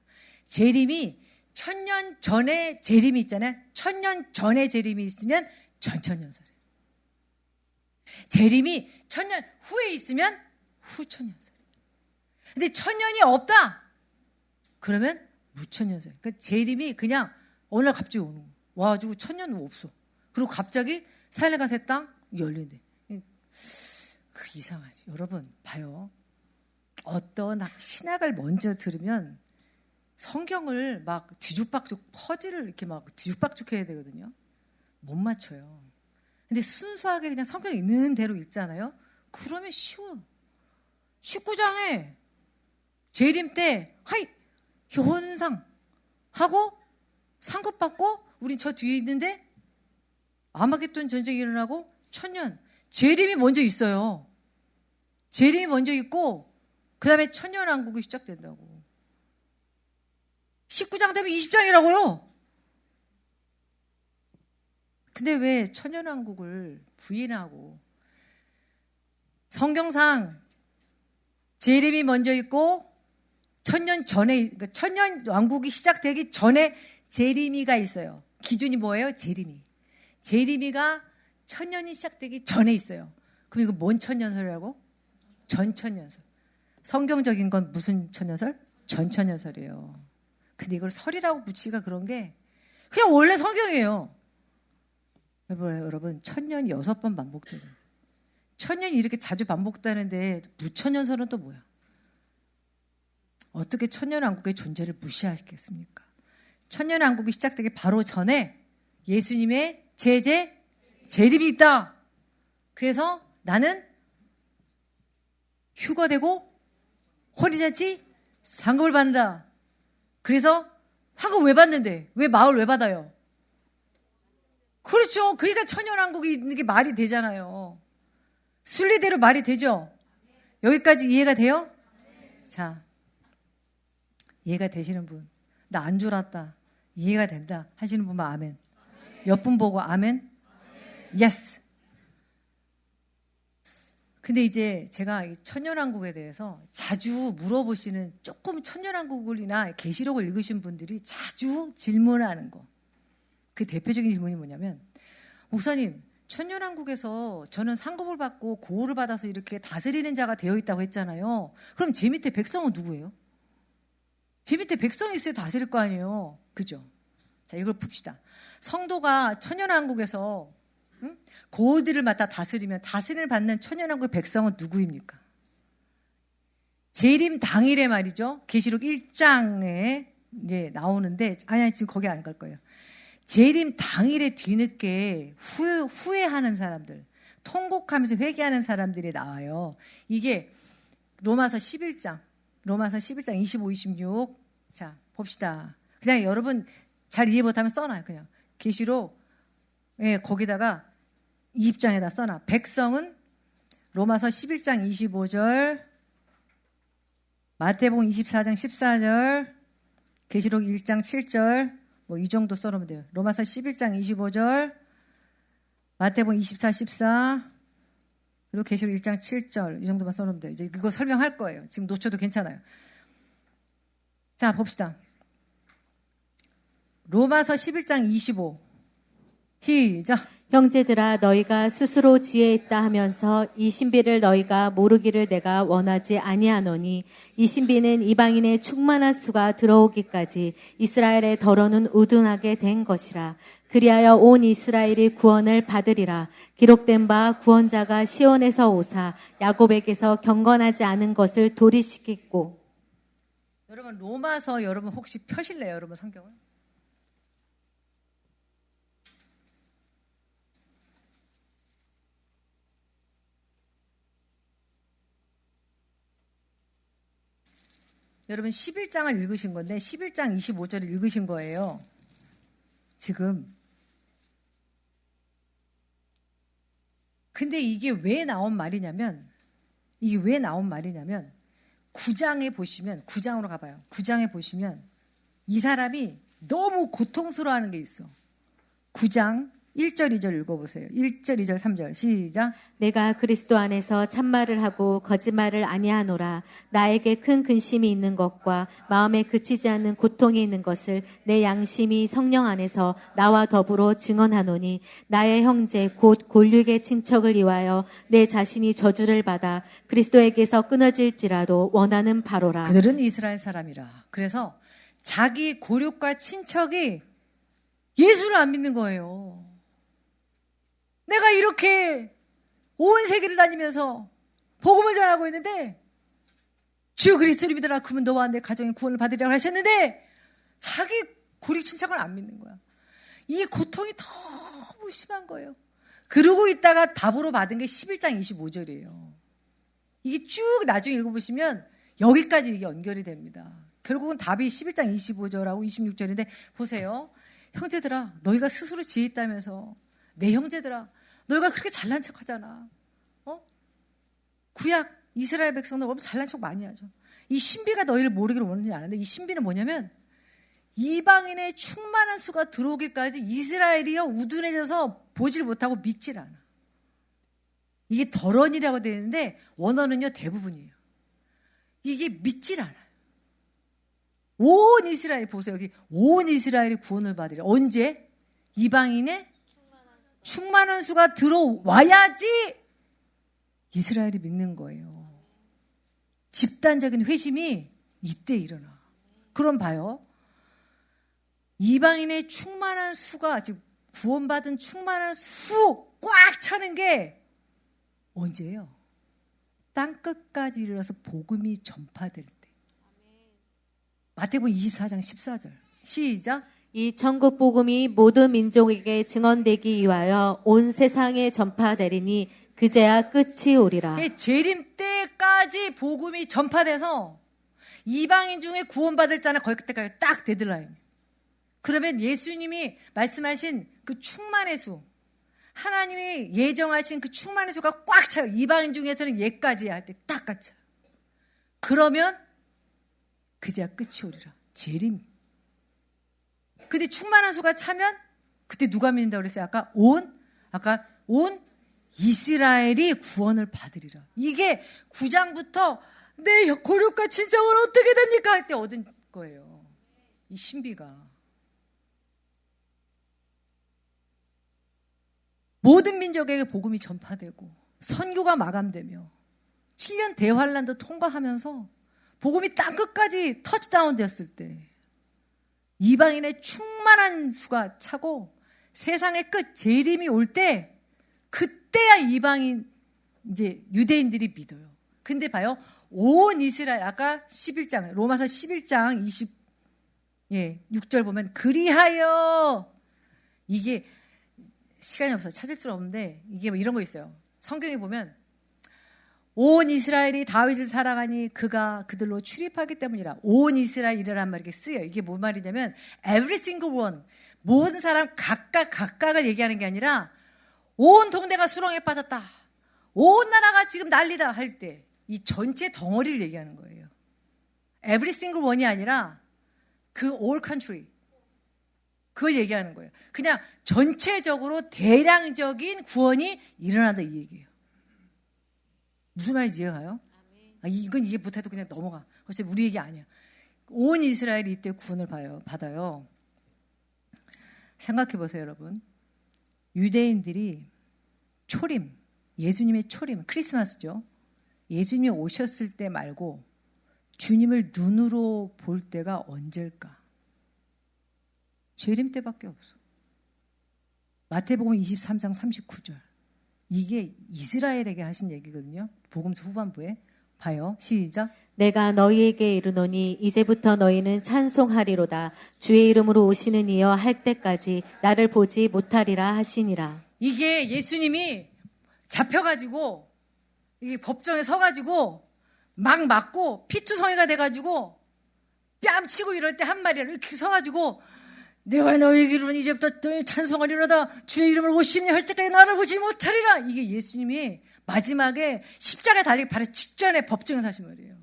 재림이 1000년 전에 재림이 있잖아요. 1000년 전에 재림이 있으면 전천년설이에요. 재림이 1000년 후에 있으면 후천년설. 근데 1000년이 없다. 그러면 무천년설. 그러니까 재림이 그냥 어느 날 갑자기 오는 거야. 와가지고 1000년 없어. 그리고 갑자기 사일가 새 땅 열린대. 그 이상하지. 여러분 봐요. 어떤 신학을 먼저 들으면 성경을 막 뒤죽박죽 퍼즐을 이렇게 막 뒤죽박죽 해야 되거든요. 못 맞춰요. 근데 순수하게 그냥 성경에 있는 대로 읽잖아요. 그러면 쉬워. 19장에 재림 때 하이 현상 하고 상급받고 우린 저 뒤에 있는데 아마겟돈 전쟁이 일어나고 1000년 재림이 먼저 있어요. 재림이 먼저 있고 그 다음에 천년왕국이 시작된다고. 19장 되면 20장이라고요. 근데 왜 천년왕국을 부인하고 성경상 재림이 먼저 있고 천년 전에, 그러니까 천년 왕국이 시작되기 전에 재림이가 있어요. 기준이 뭐예요? 재림이. 재림이가 천년이 시작되기 전에 있어요. 그럼 이거 뭔 천년설이라고? 전천년설. 성경적인 건 무슨 천년설? 전천년설이에요. 근데 이걸 설이라고 붙이기가 그런 게 그냥 원래 성경이에요. 여러분 1000년이 6번 반복되죠. 1000년이 이렇게 자주 반복되는데 무천년설은 또 뭐야? 어떻게 천년왕국의 존재를 무시하겠습니까? 천년왕국이 시작되기 바로 전에 예수님의 재림이 있다. 그래서 나는 휴거되고 허리잔치 상급을 받는다. 그래서 황금 왜 받는데? 왜 마을 왜 받아요? 그렇죠. 그러니까 천년왕국이 있는 게 말이 되잖아요. 순리대로 말이 되죠. 여기까지 이해가 돼요? 자, 이해가 되시는 분, 나 안 졸았다, 이해가 된다 하시는 분만 아멘. 몇 분 보고 아멘? Yes. 근데 이제 제가 이 천년왕국에 대해서 자주 물어보시는, 조금 천년왕국이나 계시록을 읽으신 분들이 자주 질문하는 거, 그 대표적인 질문이 뭐냐면, 목사님, 천년왕국에서 저는 상급을 받고 고호를 받아서 이렇게 다스리는 자가 되어 있다고 했잖아요. 그럼 제 밑에 백성은 누구예요? 제 밑에 백성이 있어야 다스릴 거 아니에요. 그죠? 자, 이걸 풉시다. 성도가 천년왕국에서 고호들을 맡아 다스리면 다스림을 받는 천년왕국의 백성은 누구입니까? 재림 당일에 말이죠. 계시록 1장에 이제 나오는데, 아니, 지금 거기 안 갈 거예요. 재림 당일에 뒤늦게 후회하는 사람들, 통곡하면서 회개하는 사람들이 나와요. 이게 로마서 11장 25, 26. 자, 봅시다. 그냥 여러분 잘 이해 못하면 써놔요. 그냥 계시록, 예, 거기다가 2입장에다 써놔. 백성은 로마서 11장 25절, 마태복음 24장 14절, 계시록 1장 7절, 뭐 이 정도 써놓으면 돼요. 로마서 11장 25절, 마태복음 24, 14, 그리고 계시록 1장 7절, 이 정도만 써놓으면 돼요. 이제 그거 설명할 거예요. 지금 놓쳐도 괜찮아요. 자, 봅시다. 로마서 11장 25. 시작. 형제들아 너희가 스스로 지혜 있다 하면서 이 신비를 너희가 모르기를 내가 원하지 아니하노니 이 신비는 이방인의 충만한 수가 들어오기까지 이스라엘의 더러는 우둔하게 된 것이라. 그리하여 온 이스라엘이 구원을 받으리라. 기록된 바 구원자가 시온에서 오사 야곱에게서 경건하지 않은 것을 도리시키고. 여러분 로마서 여러분 혹시 펴실래요? 여러분 성경을? 여러분 11장을 읽으신 건데 11장 25절을 읽으신 거예요. 지금. 근데 이게 왜 나온 말이냐면 9장에 보시면, 9장으로 가봐요. 9장에 보시면 이 사람이 너무 고통스러워하는 게 있어. 9장 1절 2절 읽어보세요. 1절 2절 3절 시작. 내가 그리스도 안에서 참말을 하고 거짓말을 아니하노라. 나에게 큰 근심이 있는 것과 마음에 그치지 않는 고통이 있는 것을 내 양심이 성령 안에서 나와 더불어 증언하노니 나의 형제 곧 골육의 친척을 위하여 내 자신이 저주를 받아 그리스도에게서 끊어질지라도 원하는 바로라. 그들은 이스라엘 사람이라. 그래서 자기 고륙과 친척이 예수를 안 믿는 거예요. 내가 이렇게 온 세계를 다니면서 복음을 전하고 있는데 주 그리스도를 믿으라 그러면 너와 내 가정의 구원을 받으리라고 하셨는데 자기 고륙 친척을 안 믿는 거야. 이 고통이 너무 심한 거예요. 그러고 있다가 답으로 받은 게 11장 25절이에요. 이게 쭉 나중에 읽어보시면 여기까지 이게 연결이 됩니다. 결국은 답이 11장 25절하고 26절인데 보세요. 형제들아 너희가 스스로 지혜 있다면서, 내 형제들아 너희가 그렇게 잘난 척하잖아. 구약 이스라엘 백성들 너무 잘난 척 많이 하죠. 이 신비가 너희를 모르기를 원하지 않은데 이 신비는 뭐냐면 이방인의 충만한 수가 들어오기까지 이스라엘이요 우둔해져서 보질 못하고 믿질 않아. 이게 덜언이라고 되어 있는데 원어는요 대부분이에요. 이게 믿질 않아요. 온 이스라엘 보세요. 여기 온 이스라엘이 구원을 받으려. 언제? 이방인의 충만한 수가 들어와야지 이스라엘이 믿는 거예요. 집단적인 회심이 이때 일어나. 그럼 봐요. 이방인의 충만한 수가, 즉 구원받은 충만한 수 꽉 차는 게 언제예요? 땅끝까지 이르러서 복음이 전파될 때. 마태복음 24장 14절 시작. 이 천국 복음이 모든 민족에게 증언되기 위하여 온 세상에 전파되리니 그제야 끝이 오리라. 재림 때까지 복음이 전파돼서 이방인 중에 구원받을 자는 거의 그때까지 딱 데드라인. 그러면 예수님이 말씀하신 그 충만의 수, 하나님이 예정하신 그 충만의 수가 꽉 차요. 이방인 중에서는 얘까지 할 때 딱 같이. 그러면 그제야 끝이 오리라. 재림. 근데 충만한 수가 차면 그때 누가 믿는다고 그랬어요? 아까 온 이스라엘이 구원을 받으리라. 이게 9장부터 내 고력과 친정은 어떻게 됩니까? 할 때 얻은 거예요. 이 신비가. 모든 민족에게 복음이 전파되고 선교가 마감되며 7년 대환란도 통과하면서 복음이 땅끝까지 터치다운 되었을 때 이방인의 충만한 수가 차고 세상의 끝 재림이 올 때 그때야 이방인 이제 유대인들이 믿어요. 근데 봐요. 온 이스라엘 아까 11장 로마서 11장 6절 보면 그리하여 이게 시간이 없어서 찾을 수 없는데 이게 뭐 이런 거 있어요. 성경에 보면 온 이스라엘이 다윗을 사랑하니 그가 그들로 출입하기 때문이라. 온 이스라엘이라는 말이 쓰여요. 이게 뭔 말이냐면 every single one 모든 사람 각각을 얘기하는 게 아니라 온 동네가 수렁에 빠졌다. 온 나라가 지금 난리다 할 때 이 전체 덩어리를 얘기하는 거예요. every single one이 아니라 그 all country 그걸 얘기하는 거예요. 그냥 전체적으로 대량적인 구원이 일어난다 이 얘기예요. 무슨 말인지 이해가요? 이건 이해 못해도 그냥 넘어가. 어차피 우리 얘기 아니야. 온 이스라엘이 이때 구원을 받아요. 생각해 보세요, 여러분. 유대인들이 초림, 예수님의 초림, 크리스마스죠. 예수님이 오셨을 때 말고 주님을 눈으로 볼 때가 언제일까? 재림 때밖에 없어. 마태복음 23장 39절. 이게 이스라엘에게 하신 얘기거든요. 복음서 후반부에. 봐요. 시작. 내가 너희에게 이르노니 이제부터 너희는 찬송하리로다. 주의 이름으로 오시는 이여 할 때까지 나를 보지 못하리라 하시니라. 이게 예수님이 잡혀가지고 이게 법정에 서가지고 막 맞고 피투성이가 돼가지고 뺨치고 이럴 때 한 말이야. 이렇게 서가지고 내가 너희에게 이르노니 이제부터 너희 찬송하리로다. 주의 이름으로 오시니 할 때까지 나를 보지 못하리라. 이게 예수님이 마지막에 십자가에 달리기 바로 직전에 법정에서 하신 말이에요.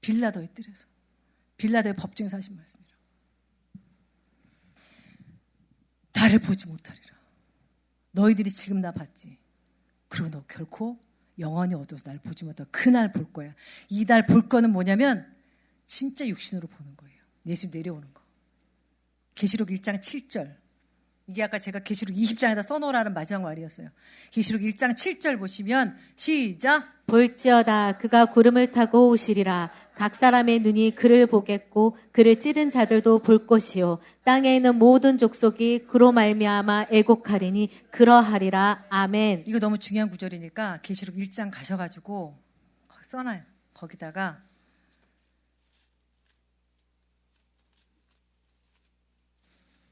빌라도의 뜰에서. 빌라도의 법정에서 하신 말씀이라. 나를 보지 못하리라. 너희들이 지금 나 봤지. 그리고 너 결코 영원히 얻어서 날 보지 못하고 그날 볼 거야. 이 날 볼 거는 뭐냐면 진짜 육신으로 보는 거예요. 예수님 내려오는 거. 계시록 1장 7절. 이게 아까 제가 계시록 20장에다 써놓으라는 마지막 말이었어요. 계시록 1장 7절 보시면 시작. 볼지어다 그가 구름을 타고 오시리라. 각 사람의 눈이 그를 보겠고 그를 찌른 자들도 볼 것이요 땅에 있는 모든 족속이 그로 말미암아 애곡하리니 그러하리라. 아멘. 이거 너무 중요한 구절이니까 계시록 1장 가셔가지고 써놔요. 거기다가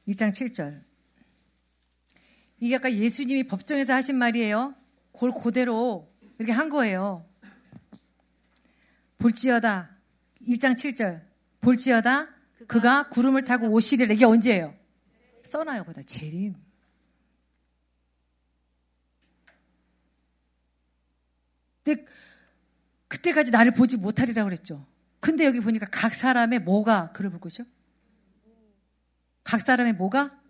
(1장 7절) 이게 아까 예수님이 법정에서 하신 말이에요. 그대로 이렇게 한 거예요. 볼지어다 1장 7절 볼지어다 그가 구름을 타고 오시리라. 이게 언제예요? 써놔요. 거기다 재림. 근데 그때까지 나를 보지 못하리라고 그랬죠. 근데 여기 보니까 각 사람의 뭐가 그를 볼 것이요? 각 사람의 뭐가?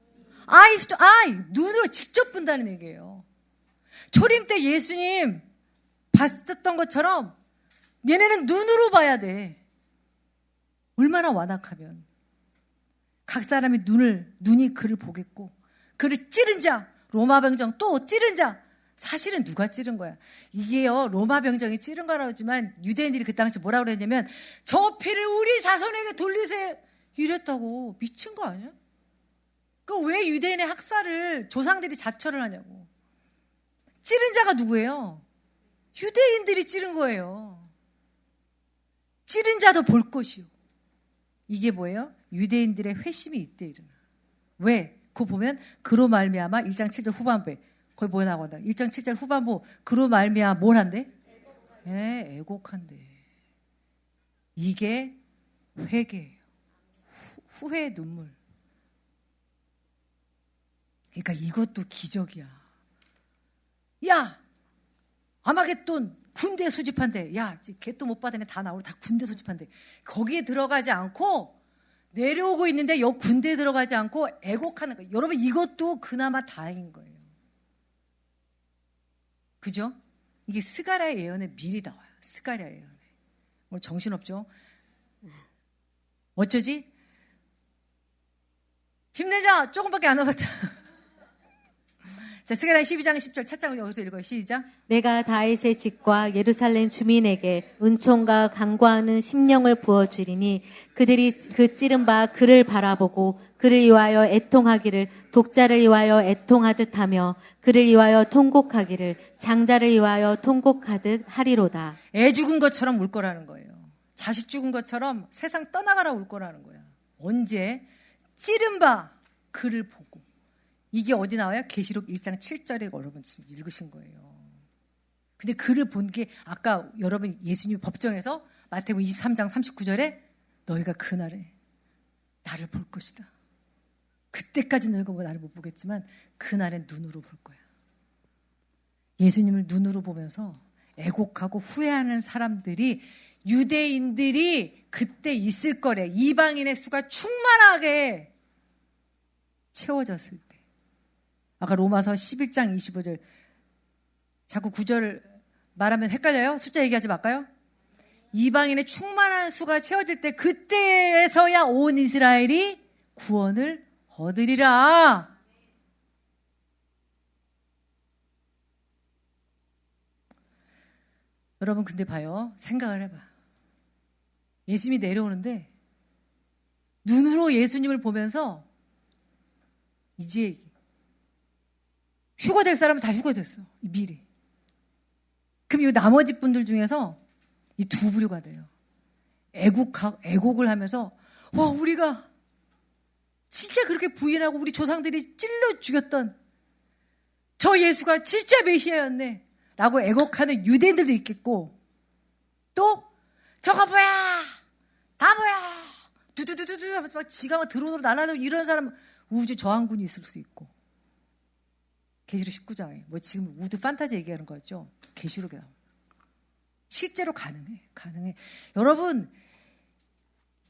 eyes to eye, 눈으로 직접 본다는 얘기예요. 초림 때 예수님 봤었던 것처럼 얘네는 눈으로 봐야 돼. 얼마나 완악하면. 각 사람의 눈이 그를 보겠고 그를 찌른 자, 로마 병정 또 찌른 자. 사실은 누가 찌른 거야? 이게요, 로마 병정이 찌른 거라고 하지만 유대인들이 그 당시 뭐라고 그랬냐면 저 피를 우리 자손에게 돌리세요. 이랬다고. 미친 거 아니야? 왜 유대인의 학살을 조상들이 자처를 하냐고. 찌른 자가 누구예요? 유대인들이 찌른 거예요. 찌른 자도 볼 것이요. 이게 뭐예요? 유대인들의 회심이 이때 일어나. 왜? 그거 보면 그로 말미암아 1장 7절 후반부에 거기 뭐에 나온다. 1장 7절 후반부 그로 말미암아 뭘 한대? 네, 애곡한대. 이게 회개예요. 후회의 눈물. 그러니까 이것도 기적이야. 야, 아마겟돈 군대 소집한대. 야, 개또 못 받은 애 다 나오고 다 군대 소집한대. 거기에 들어가지 않고 내려오고 있는데 여 군대에 들어가지 않고 애곡하는 거예요. 여러분 이것도 그나마 다행인 거예요. 그죠? 이게 스가랴의 예언에 미리 나와요. 스가랴의 예언에. 오늘 정신없죠? 어쩌지? 힘내자! 조금밖에 안 남았다. 자, 스가랴 12장 10절 찾자고 여기서 읽어요. 시작. 내가 다윗의 집과 예루살렘 주민에게 은총과 간구하는 심령을 부어주리니 그들이 그 찌른 바 그를 바라보고 그를 위하여 애통하기를 독자를 위하여 애통하듯 하며 그를 위하여 통곡하기를 장자를 위하여 통곡하듯 하리로다. 애 죽은 것처럼 울 거라는 거예요. 자식 죽은 것처럼 세상 떠나가라 울 거라는 거야. 언제? 찌른 바 그를 보고. 이게 어디 나와요? 계시록 1장 7절에 여러분 지금 읽으신 거예요. 근데 그를 본 게 아까 여러분 예수님이 법정에서 마태복음 23장 39절에 너희가 그날에 나를 볼 것이다. 그때까지 너희가 나를 못 보겠지만 그날엔 눈으로 볼 거야. 예수님을 눈으로 보면서 애곡하고 후회하는 사람들이 유대인들이 그때 있을 거래. 이방인의 수가 충만하게 채워졌을 때. 아까 로마서 11장 25절 자꾸 9절 말하면 헷갈려요? 숫자 얘기하지 말까요? 이방인의 충만한 수가 채워질 때 그때에서야 온 이스라엘이 구원을 얻으리라. 여러분 근데 봐요. 생각을 해봐. 예수님이 내려오는데 눈으로 예수님을 보면서 이제 휴가 될 사람은 다 휴가 됐어. 미리. 그럼 이 나머지 분들 중에서 이 두 부류가 돼요. 애곡을 하면서 와 우리가 진짜 그렇게 부인하고 우리 조상들이 찔러 죽였던 저 예수가 진짜 메시아였네 라고 애곡하는 유대인들도 있겠고 또 저거 뭐야 다 뭐야 두두두두두 하면서 막 지가 막 드론으로 날아다니고 이런 사람 우주 저항군이 있을 수 있고 계시록 19장에 뭐 지금 우드 판타지 얘기하는 거죠. 계시록에 나옵니다. 실제로 가능해. 여러분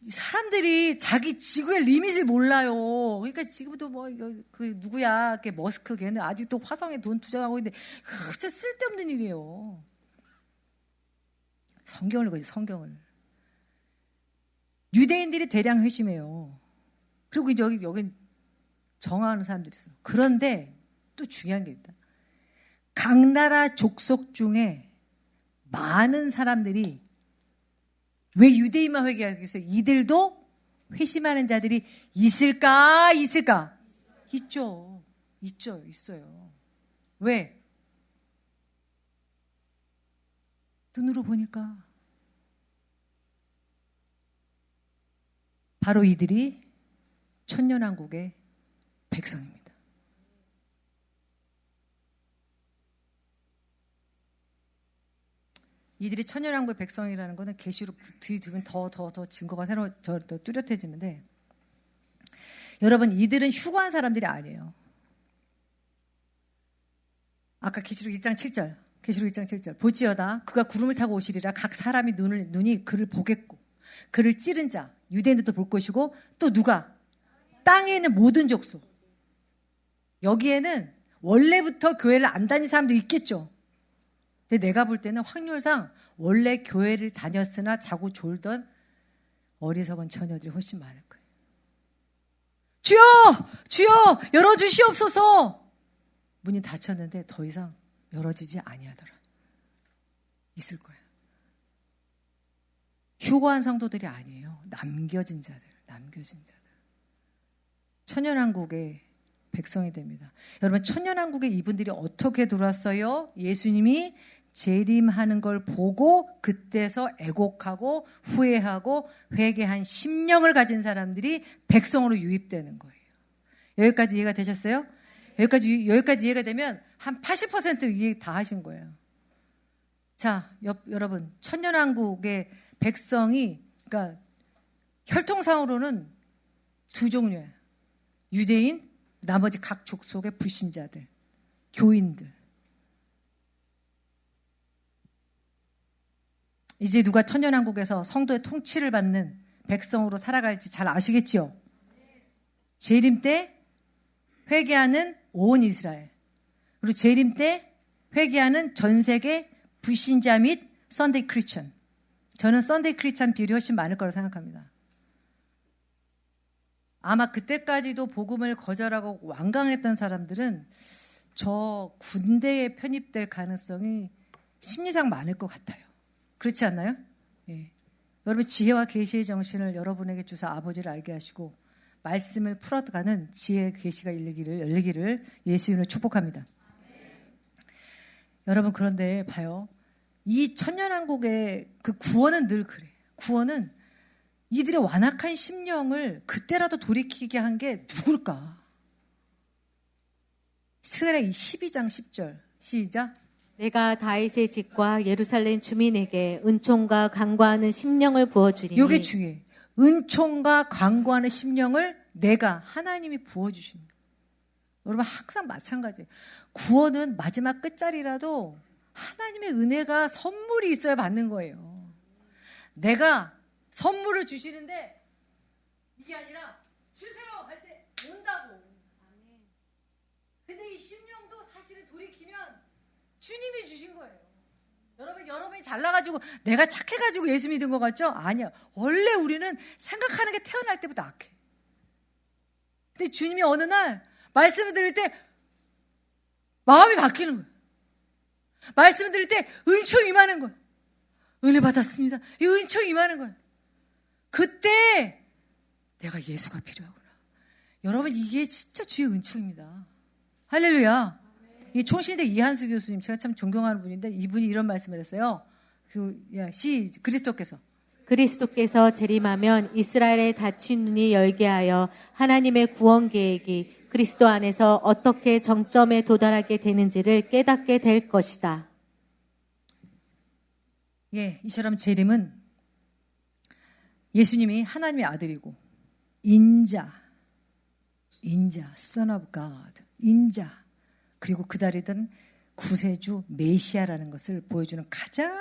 사람들이 자기 지구의 리밋을 몰라요. 그러니까 지금도 뭐 이거 그 누구야, 그 머스크 걔는 아직도 화성에 돈 투자하고 있는데 진짜 쓸데없는 일이에요. 성경을 읽어야지 성경을. 유대인들이 대량 회심해요. 그리고 이제 여기 정하는 사람들이 있어요. 그런데 또 중요한 게 있다. 각 나라 족속 중에 많은 사람들이 왜 유대인만 회개하겠어요? 이들도 회심하는 자들이 있을까? 있죠. 있어요. 왜? 눈으로 보니까 바로 이들이 천년왕국의 백성입니다. 이들이 천년왕국의 백성이라는 것은 계시록 뒤에 두면 더 증거가 새로 더 뚜렷해지는데 여러분 이들은 휴거한 사람들이 아니에요. 아까 계시록 1장 7절 보지어다 그가 구름을 타고 오시리라 각 사람이 눈이 그를 보겠고 그를 찌른 자 유대인들도 볼 것이고 또 누가 땅에 있는 모든 족속 여기에는 원래부터 교회를 안 다닌 사람도 있겠죠. 근데 내가 볼 때는 확률상 원래 교회를 다녔으나 자고 졸던 어리석은 처녀들이 훨씬 많을 거예요. 주여 열어주시옵소서. 문이 닫혔는데 더 이상 열어지지 아니하더라. 있을 거예요. 휴거한 성도들이 아니에요. 남겨진 자들. 천년왕국의 백성이 됩니다. 여러분 천년왕국에 이분들이 어떻게 들어왔어요? 예수님이 재림하는 걸 보고 그때서 애곡하고 후회하고 회개한 심령을 가진 사람들이 백성으로 유입되는 거예요. 여기까지 이해가 되셨어요? 여기까지 이해가 되면 한 80% 이해 다 하신 거예요. 자, 여러분 천년왕국의 백성이 그러니까 혈통상으로는 두 종류예요. 유대인, 나머지 각 족속의 불신자들, 교인들. 이제 누가 천년왕국에서 성도의 통치를 받는 백성으로 살아갈지 잘 아시겠지요? 재림 때 회개하는 온 이스라엘. 그리고 재림 때 회개하는 전 세계 불신자 및 썬데이 크리스천. 저는 썬데이 크리스천 비율이 훨씬 많을 거라고 생각합니다. 아마 그때까지도 복음을 거절하고 완강했던 사람들은 저 군대에 편입될 가능성이 심리상 많을 것 같아요. 그렇지 않나요? 예. 여러분 지혜와 계시의 정신을 여러분에게 주사 아버지를 알게 하시고 말씀을 풀어가는 지혜의 계시가 열리기를 예수님을 축복합니다. 여러분 그런데 봐요. 이 천년왕국의 그 구원은 늘 그래. 구원은 이들의 완악한 심령을 그때라도 돌이키게 한 게 누굴까? 스가랴 12장 10절 시작. 내가 다윗의 집과 예루살렘 주민에게 은총과 간구하는 심령을 부어주리니. 이게 중요해. 은총과 간구하는 심령을 내가 하나님이 부어주신다. 여러분 항상 마찬가지예요. 구원은 마지막 끝자리라도 하나님의 은혜가 선물이 있어야 받는 거예요. 내가 선물을 주시는데 이게 아니라 주세요 할 때 온다고. 근데 이 심령도 사실은 돌이키면 주님이 주신 거예요. 여러분이 잘나가지고 내가 착해가지고 예수 믿은 것 같죠? 아니야. 원래 우리는 생각하는 게 태어날 때부터 악해. 근데 주님이 어느 날 말씀을 드릴 때 마음이 바뀌는 거예요. 말씀을 드릴 때 은총이 임하는 거예요. 은혜 받았습니다. 이 은총이 임하는 거예요. 그때 내가 예수가 필요하구나. 여러분 이게 진짜 주의 은총입니다. 할렐루야. 이 총신대 이한수 교수님 제가 참 존경하는 분인데 이분이 이런 말씀을 했어요. 그리스도께서 재림하면 이스라엘의 닫힌 눈이 열게 하여 하나님의 구원 계획이 그리스도 안에서 어떻게 정점에 도달하게 되는지를 깨닫게 될 것이다. 예, 이처럼 재림은 예수님이 하나님의 아들이고 인자, Son of God, 인자, 그리고 그달이던 구세주 메시아라는 것을 보여주는 가장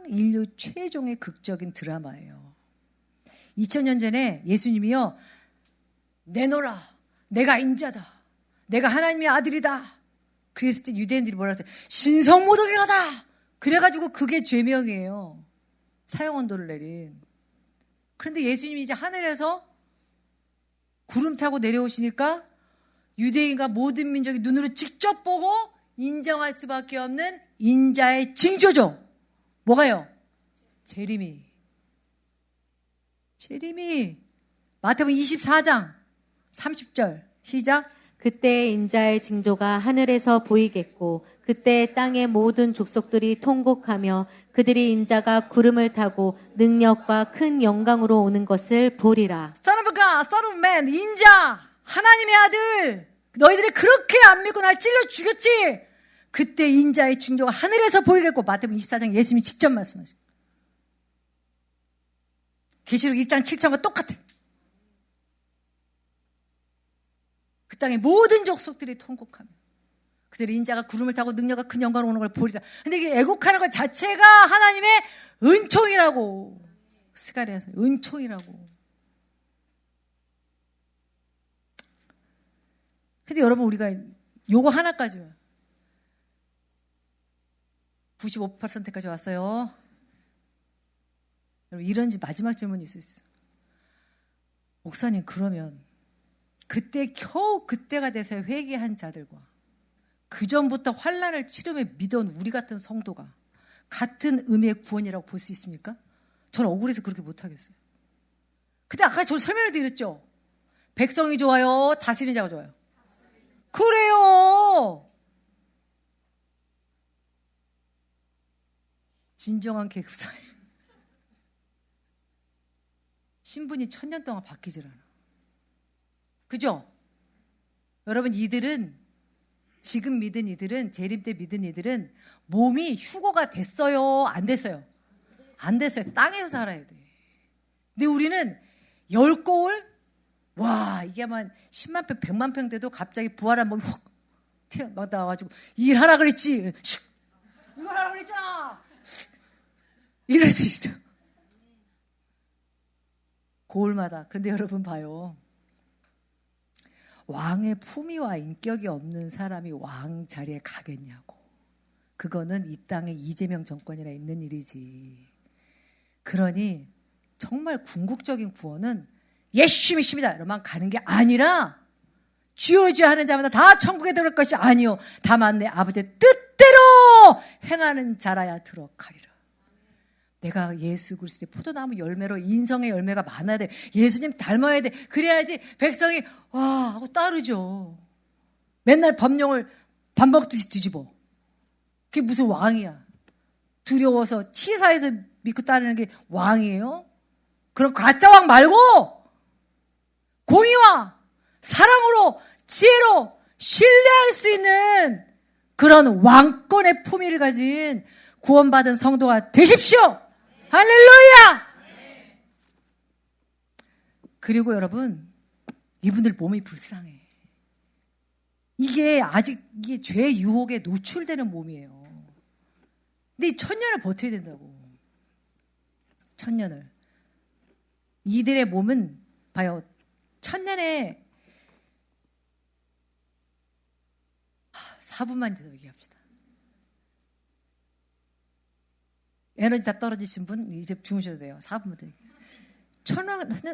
인류 최종의 극적인 드라마예요. 2000년 전에 예수님이요, 내놓으라, 내가 인자다, 내가 하나님의 아들이다. 그랬을 때 유대인들이 뭐라 했어요? 신성모독이로다. 그래가지고 그게 죄명이에요. 사형언도를 내린. 그런데 예수님이 이제 하늘에서 구름 타고 내려오시니까 유대인과 모든 민족이 눈으로 직접 보고 인정할 수밖에 없는 인자의 징조죠. 뭐가요? 재림이. 마태복음 24장 30절 시작. 그때 인자의 징조가 하늘에서 보이겠고 그때 땅의 모든 족속들이 통곡하며 그들이 인자가 구름을 타고 능력과 큰 영광으로 오는 것을 보리라. Son of God, Son of Man, 인자, 하나님의 아들. 너희들이 그렇게 안 믿고 날 찔러 죽였지. 그때 인자의 징조가 하늘에서 보이겠고. 마태복음 24장 예수님이 직접 말씀하셨어요. 계시록 1장 7절과 똑같아. 그 땅의 모든 족속들이 통곡하며 그들이 인자가 구름을 타고 능력과 큰 영광으로 오는 걸 보리라. 근데 이게 애곡하는 것 자체가 하나님의 은총이라고. 스가랴에서 은총이라고. 근데 여러분 우리가 요거 하나까지만 95%까지 왔어요. 여러분 이런지 마지막 질문이 있을 수 있어요. 목사님 그러면 그때 겨우 그때가 돼서 회개한 자들과 그 전부터 환난을 치료에 믿어온 우리 같은 성도가 같은 의미의 구원이라고 볼 수 있습니까? 저는 억울해서 그렇게 못하겠어요. 근데 아까 저 설명을 드렸죠. 백성이 좋아요? 다스리는 자가 좋아요? 그래요. 진정한 계급사회. 신분이 1000년 동안 바뀌질 않아. 그죠? 여러분 이들은 지금 믿은 이들은 재림 때 믿은 이들은 몸이 휴거가 됐어요? 안 됐어요? 안 됐어요. 땅에서 살아야 돼. 근데 우리는 10거울? 와 이게 아마 10만 평 100만 평 돼도 갑자기 부활한 몸이 확 튀어나와가지고 일하라 그랬지. 이거 하라 그랬잖아. 이럴 수 있어. 거울마다. 그런데 여러분 봐요. 왕의 품위와 인격이 없는 사람이 왕 자리에 가겠냐고. 그거는 이 땅에 이재명 정권이라 있는 일이지. 그러니 정말 궁극적인 구원은 예수 믿습니다 이러면 가는 게 아니라 주여 주여 하는 자마다 다 천국에 들어갈 것이 아니요 다만 내 아버지의 뜻대로 행하는 자라야 들어가리라. 내가 예수 그리스도의 포도나무 열매로 인성의 열매가 많아야 돼. 예수님 닮아야 돼. 그래야지 백성이 와 하고 따르죠. 맨날 법령을 밥 먹듯이 뒤집어. 그게 무슨 왕이야. 두려워서 치사해서 믿고 따르는 게 왕이에요? 그럼 가짜 왕 말고 공의와 사랑으로 지혜로 신뢰할 수 있는 그런 왕권의 품위를 가진 구원받은 성도가 되십시오. 할렐루야! 그리고 여러분, 이분들 몸이 불쌍해. 이게 죄의 유혹에 노출되는 몸이에요. 근데 이 천년을 버텨야 된다고. 천년을. 이들의 몸은 봐요. 천년에 4분만 더 얘기합시다. 에너지 다 떨어지신 분 이제 주무셔도 돼요. 4분만 더 얘기해요.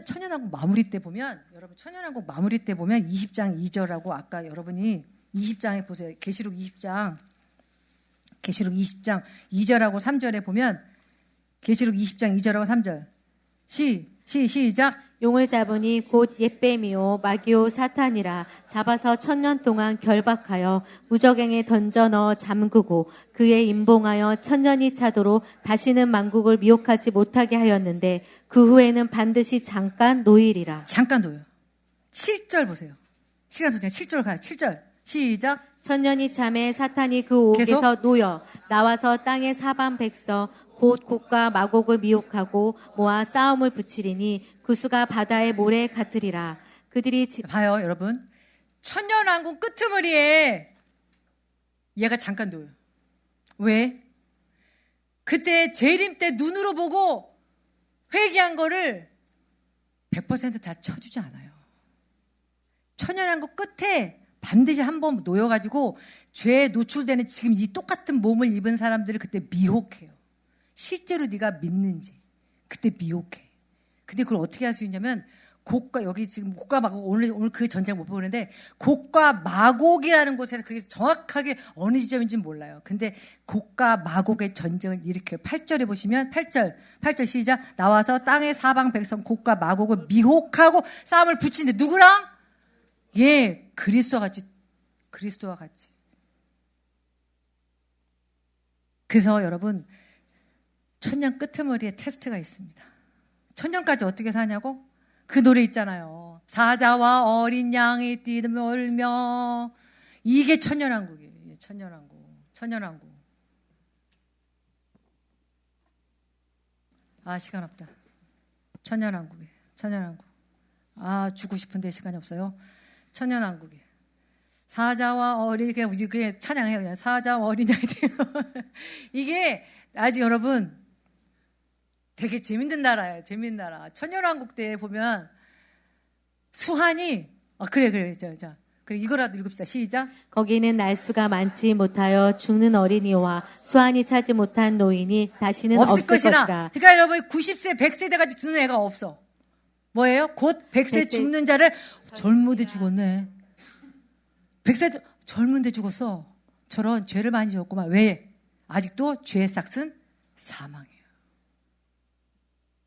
천연왕국 마무리 때 보면 여러분 천연왕국 마무리 때 보면 20장 2절하고 아까 여러분이 20장에 보세요. 계시록 20장 2절하고 3절에 보면 계시록 20장 2절하고 3절 시작. 용을 잡으니 곧 옛뱀이요 마귀요 사탄이라 잡아서 1000년 동안 결박하여 무저갱에 던져 넣어 잠그고 그에 임봉하여 1000년이 차도록 다시는 만국을 미혹하지 못하게 하였는데 그 후에는 반드시 잠깐 노일이라. 잠깐 놓여요. 7절 보세요. 시간 소장 7절 가요. 7절 시작. 1000년이 참에 사탄이 그 옥에서 놓여 나와서 땅의 사방 백성 곧 곡과 마곡을 미혹하고 모아 싸움을 붙이리니 그 수가 바다의 모래 같으리라. 그들이 봐요 여러분. 천년왕국 끄트머리에 얘가 잠깐 놓여요. 왜? 그때 재림 때 눈으로 보고 회개한 거를 100%다 쳐주지 않아요. 천년왕국 끝에 반드시 한번 놓여가지고 죄에 노출되는 지금 이 똑같은 몸을 입은 사람들을 그때 미혹해요. 실제로 네가 믿는지 그때 미혹해. 근데 그걸 어떻게 할 수 있냐면 곡과 여기 지금 곡과 마곡 오늘 그 전쟁 못 보는데 곡과 마곡이라는 곳에서 그게 정확하게 어느 지점인지는 몰라요. 근데 곡과 마곡의 전쟁을 일으켜요. 8절에 보시면 8절 시작. 나와서 땅의 사방 백성 곡과 마곡을 미혹하고 싸움을 붙이는데 누구랑? 예, 그리스도와 같이. 그래서 여러분 천년 끄트머리에 테스트가 있습니다. 천년까지 어떻게 사냐고? 그 노래 있잖아요. 사자와 어린 양이 뛰놀며. 이게 천년왕국이에요. 천년왕국. 아, 시간 없다. 천년왕국이에요. 아, 죽고 싶은데 시간이 없어요. 천년왕국이에요. 사자와 어린, 그게 찬양해요. 그냥. 사자와 어린 양이 뛰놀며. 이게 아주 여러분 되게 재밌는 나라예요. 재밌는 나라. 천년왕국 때 보면 수한이 그래 이거라도 읽읍시다. 시작. 거기는 날수가 많지 못하여 죽는 어린이와 수완이 차지 못한 노인이 다시는 없을 것이라. 그러니까 여러분 90세 100세 돼가지고 죽는 애가 없어. 뭐예요? 곧 100세 죽는 자를 젊은데 죽었네. 100세 젊은데 죽었어. 저런 죄를 많이 지었구만. 왜? 아직도 죄의 싹은 사망이에요.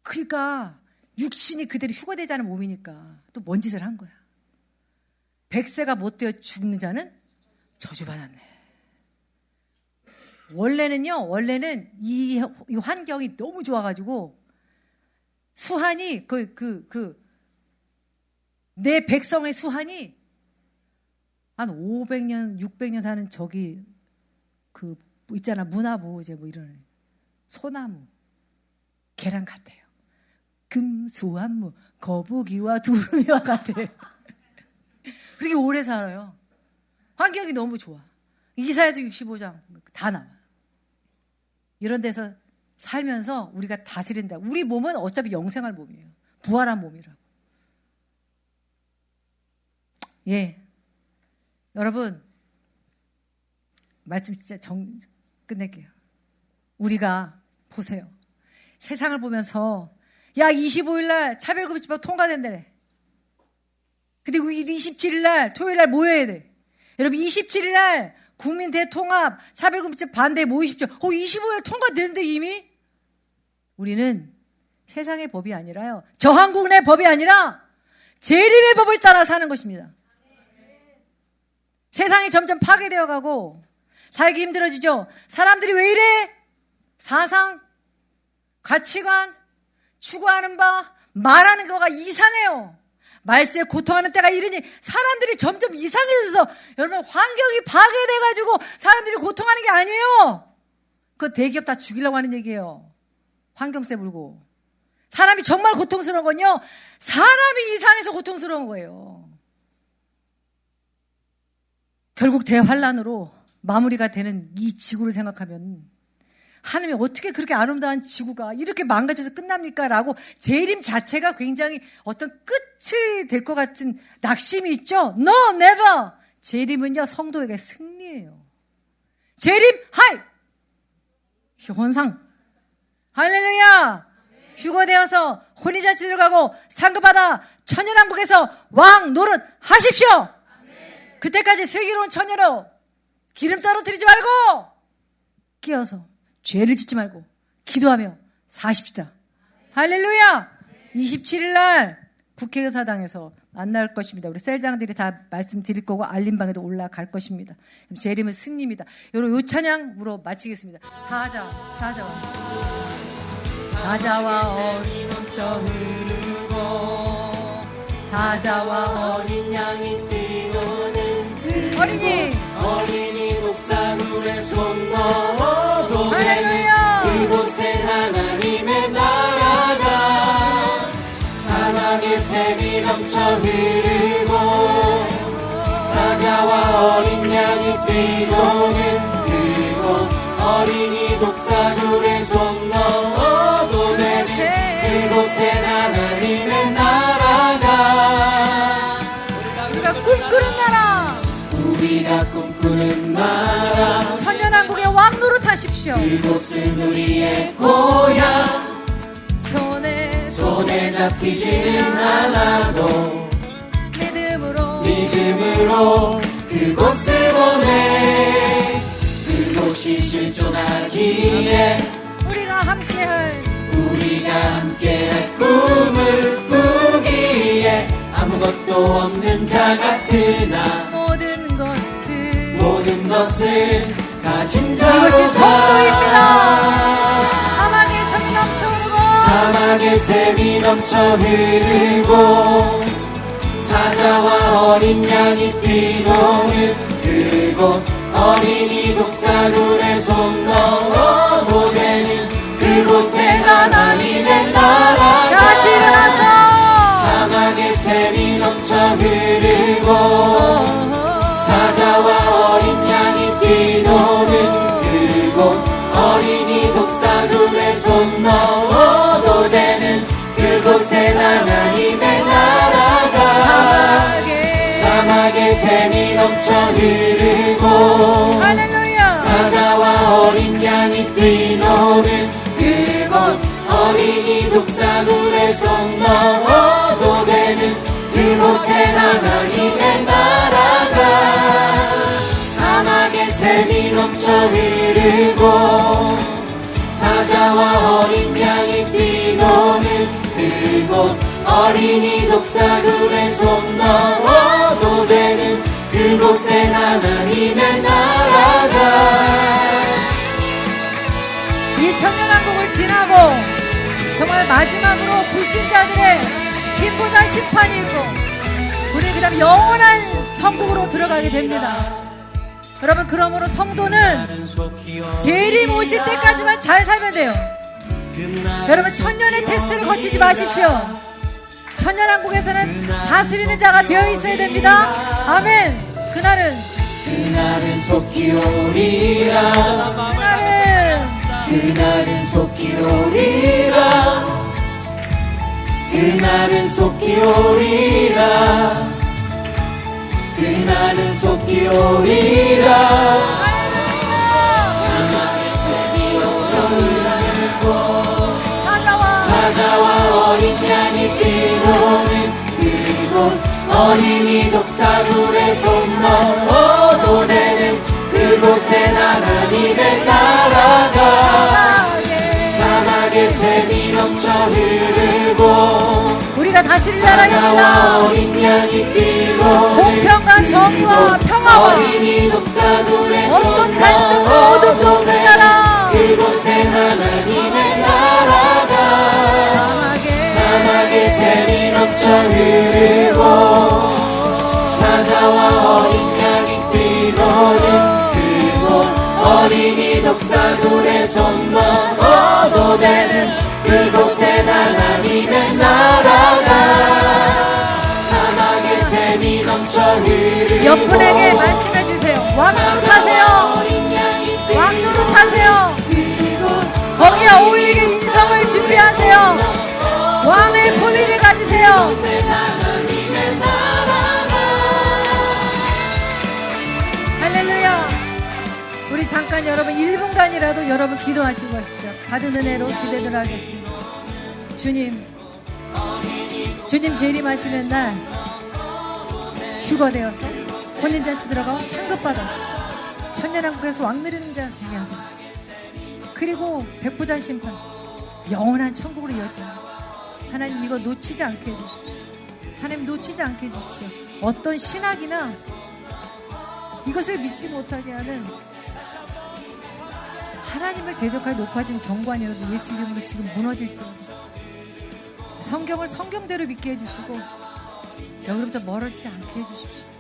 그러니까 육신이 그대로 휴거되지 않은 몸이니까 또 뭔 짓을 한 거야. 100세가 못 되어 죽는 자는 저주받았네. 원래는 이 환경이 너무 좋아가지고 수한이 내 백성의 수한이 한 500년, 600년 사는 저기 있잖아 문화부 이제 뭐 이런 소나무 걔랑 같아요. 금수한무 거북이와 두루미와 같아. 그렇게 오래 살아요. 환경이 너무 좋아. 이사야서 65장 다 나와. 이런 데서 살면서 우리가 다스린다. 우리 몸은 어차피 영생할 몸이에요. 부활한 몸이라고. 예, 여러분 말씀 진짜 끝낼게요. 우리가 보세요. 세상을 보면서 야 25일 날 차별금지법 통과된다네. 근데 우리 27일 날 토요일 날 모여야 돼. 여러분 27일 날 국민 대통합 차별금지법 반대에 모이십시오. 25일 통과됐는데 이미? 우리는 세상의 법이 아니라요. 저 한국 내 법이 아니라 재림의 법을 따라 사는 것입니다. 세상이 점점 파괴되어 가고 살기 힘들어지죠. 사람들이 왜 이래? 사상, 가치관, 추구하는 바, 말하는 거가 이상해요. 말세에 고통하는 때가 이르니 사람들이 점점 이상해져서 여러분 환경이 파괴돼가지고 사람들이 고통하는 게 아니에요. 그거 대기업 다 죽이려고 하는 얘기예요. 환경세 물고. 사람이 정말 고통스러운 건요. 사람이 이상해서 고통스러운 거예요. 결국 대환란으로 마무리가 되는 이 지구를 생각하면 하나님이 어떻게 그렇게 아름다운 지구가 이렇게 망가져서 끝납니까? 라고 재림 자체가 굉장히 어떤 끝이 될 것 같은 낙심이 있죠? No, never! 재림은요, 성도에게 승리예요. 재림, 하이! 헌상. 할렐루야! 휴거되어서 혼인잔치 들어가고 상급받아 천연왕국에서 왕 노릇 하십시오! 그때까지 슬기로운 처녀로 기름 떨어뜨리지 말고 끼어서 죄를 짓지 말고 기도하며 사십시다. 할렐루야! 27일 날 국회의사당에서 만날 것입니다. 우리 셀장들이 다 말씀드릴 거고 알림방에도 올라갈 것입니다. 재림은 승리입니다. 요 찬양으로 마치겠습니다. 사자와 어린 넘쳐 흐르고 사자와 어린 양이 뛰노는 그 어린이 독사물에 손 넣어도 할렐루야! 그곳에 하나님의 나라가 사랑의 샘이 넘쳐 흐르고 사자와 어린 양이 뛰노는 그곳 어린이 독사물에 손 넣어도 되는 그곳에 하나님의 나라가 우리가 꿈꾸는 나라 우리가 꿈꾸는 나라 천년왕국의 왕노릇 하십시오. 그곳은 우리의 고향 손에 잡히지는 않아도 믿음으로 그곳을 보내 그곳이 실존하기에 우리가 함께할 꿈을 꾸기에 아무것도 없는 자 같으나 모든 것을 가진 자로다. 이것이 성도입니다. 사막의 샘이 넘쳐 흐르고 사자와 어린 양이 뛰노는 그곳 어린이 독사물에 손 넣어도 되는 그곳에 하나님의 나라가 같이 일어나서 사막의 샘이 넘쳐 흐르고 사자와 어린 양이 뛰노는 그곳 어린이 독사물에 손 넣어도 되는 그곳에 하나님의 나라가 사막의 샘이 넘쳐 흐르고 할렐루야! 사자와 어린 양이 뛰노는 그곳 어린이 독사물에 손 넣어도 되는 그곳에 하나님의 나라가 사막의 샘이 넘쳐 흐르고 사자와 어린 양이 뛰노는 그곳 어린이 독사물에 손 넣어도 되는 그곳에 하나님의 나라가 2000년왕국을 지나고 정말 마지막으로 불신자들의 빈보자 심판이 있고 우리 그 다음에 영원한 천국으로 들어가게 됩니다. 여러분 그러므로 성도는 재림 오실 때까지만 잘 살면 돼요. 여러분 천년의 테스트를 거치지 마십시오. 천년왕국에서는 다스리는 자가 되어 있어야 됩니다. 아멘. 그날은 속히 오리라 그날은 속히 오리라 그날은 속히 오리라 그날은 속히 오리라 사막의 어린이 독사들의 손 넘어도 되는 그곳에 하나님의 나라가 사막에 샘이 넘쳐 흐르고 우리가 다스릴 사자와 나라입니다. 어린 양이 뛰고 공평과 정의와 평화와 어린이 독사들의 어떤 손 갈등과 어둠도 넘어도 없는 되는 나라. 그곳에 하나님의 나라가 사막에 샘이 넘쳐 흐르고 사자와 어린 양이 뛰고는 그곳 어린이 독사들의 손 넘어도 되는 그곳에 하나님의 나라가 사막에 샘이 넘쳐 흐르고 옆분에게 말씀해 주세요. 왕노릇 하세요. 왕노릇 하세요. 거기에 어울리게 인성을 준비하세요. 왕의 품위를 가지세요. 할렐루야. 우리 잠깐 여러분 1분간이라도 여러분 기도하시고 가십시오. 받은 은혜로 기대들 하겠습니다. 주님 재림하시는 날 휴거되어서 혼인잔치 들어가고 상급받아서 천년왕국에서 왕누리는 자 되게 하소서. 그리고 백부장 심판 영원한 천국으로 이어집니다. 하나님 이거 놓치지 않게 해주십시오. 하나님 놓치지 않게 해주십시오. 어떤 신학이나 이것을 믿지 못하게 하는 하나님을 대적할 높아진 경관이라도 예수 이름으로 지금 무너질지어다. 성경을 성경대로 믿게 해주시고 여기로부터 멀어지지 않게 해주십시오.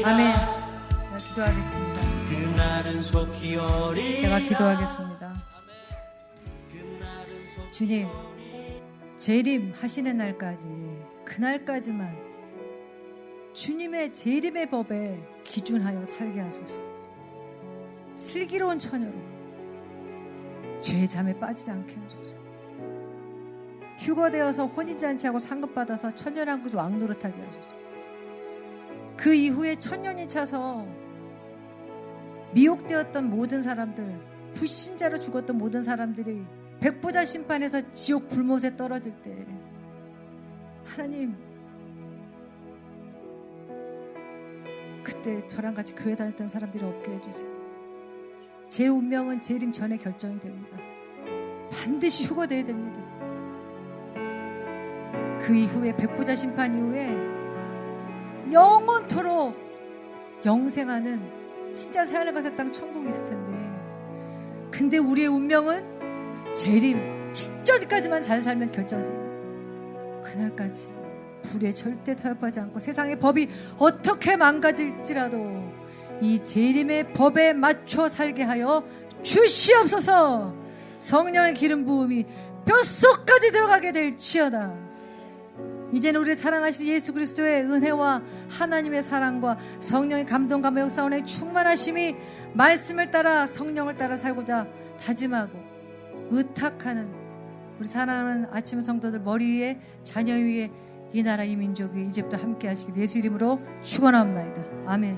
아멘. 제가 기도하겠습니다. 제가 기도하겠습니다. 주님, 재림 하시는 날까지 그날까지만 주님의 재림의 법에 기준하여 살게 하소서. 슬기로운 처녀로 죄의 잠에 빠지지 않게 하소서. 휴거되어서 혼인잔치하고 상급받아서 천년왕국 왕노릇하게 하소서. 그 이후에 천년이 차서 미혹되었던 모든 사람들, 불신자로 죽었던 모든 사람들이 백보자 심판에서 지옥 불못에 떨어질 때 하나님 그때 저랑 같이 교회 다녔던 사람들이 없게 해주세요. 제 운명은 재림 전에 결정이 됩니다. 반드시 휴거돼야 됩니다. 그 이후에 백보자 심판 이후에 영원토록 영생하는 진짜 새하늘 가서 땅 천국이 있을 텐데, 근데 우리의 운명은 재림 직전까지만 잘 살면 결정됩니다. 그날까지 불에 절대 타협하지 않고 세상의 법이 어떻게 망가질지라도 이 재림의 법에 맞춰 살게 하여 주시옵소서. 성령의 기름 부음이 뼛속까지 들어가게 될지어다. 이제는 우리를 사랑하신 예수 그리스도의 은혜와 하나님의 사랑과 성령의 감동과 역사원의 충만하심이 말씀을 따라 성령을 따라 살고자 다짐하고 의탁하는 우리 사랑하는 아침 성도들 머리 위에 자녀 위에 이 나라 이 민족 위에 이제부터 함께 하시길 예수 이름으로 축원하옵나이다. 아멘.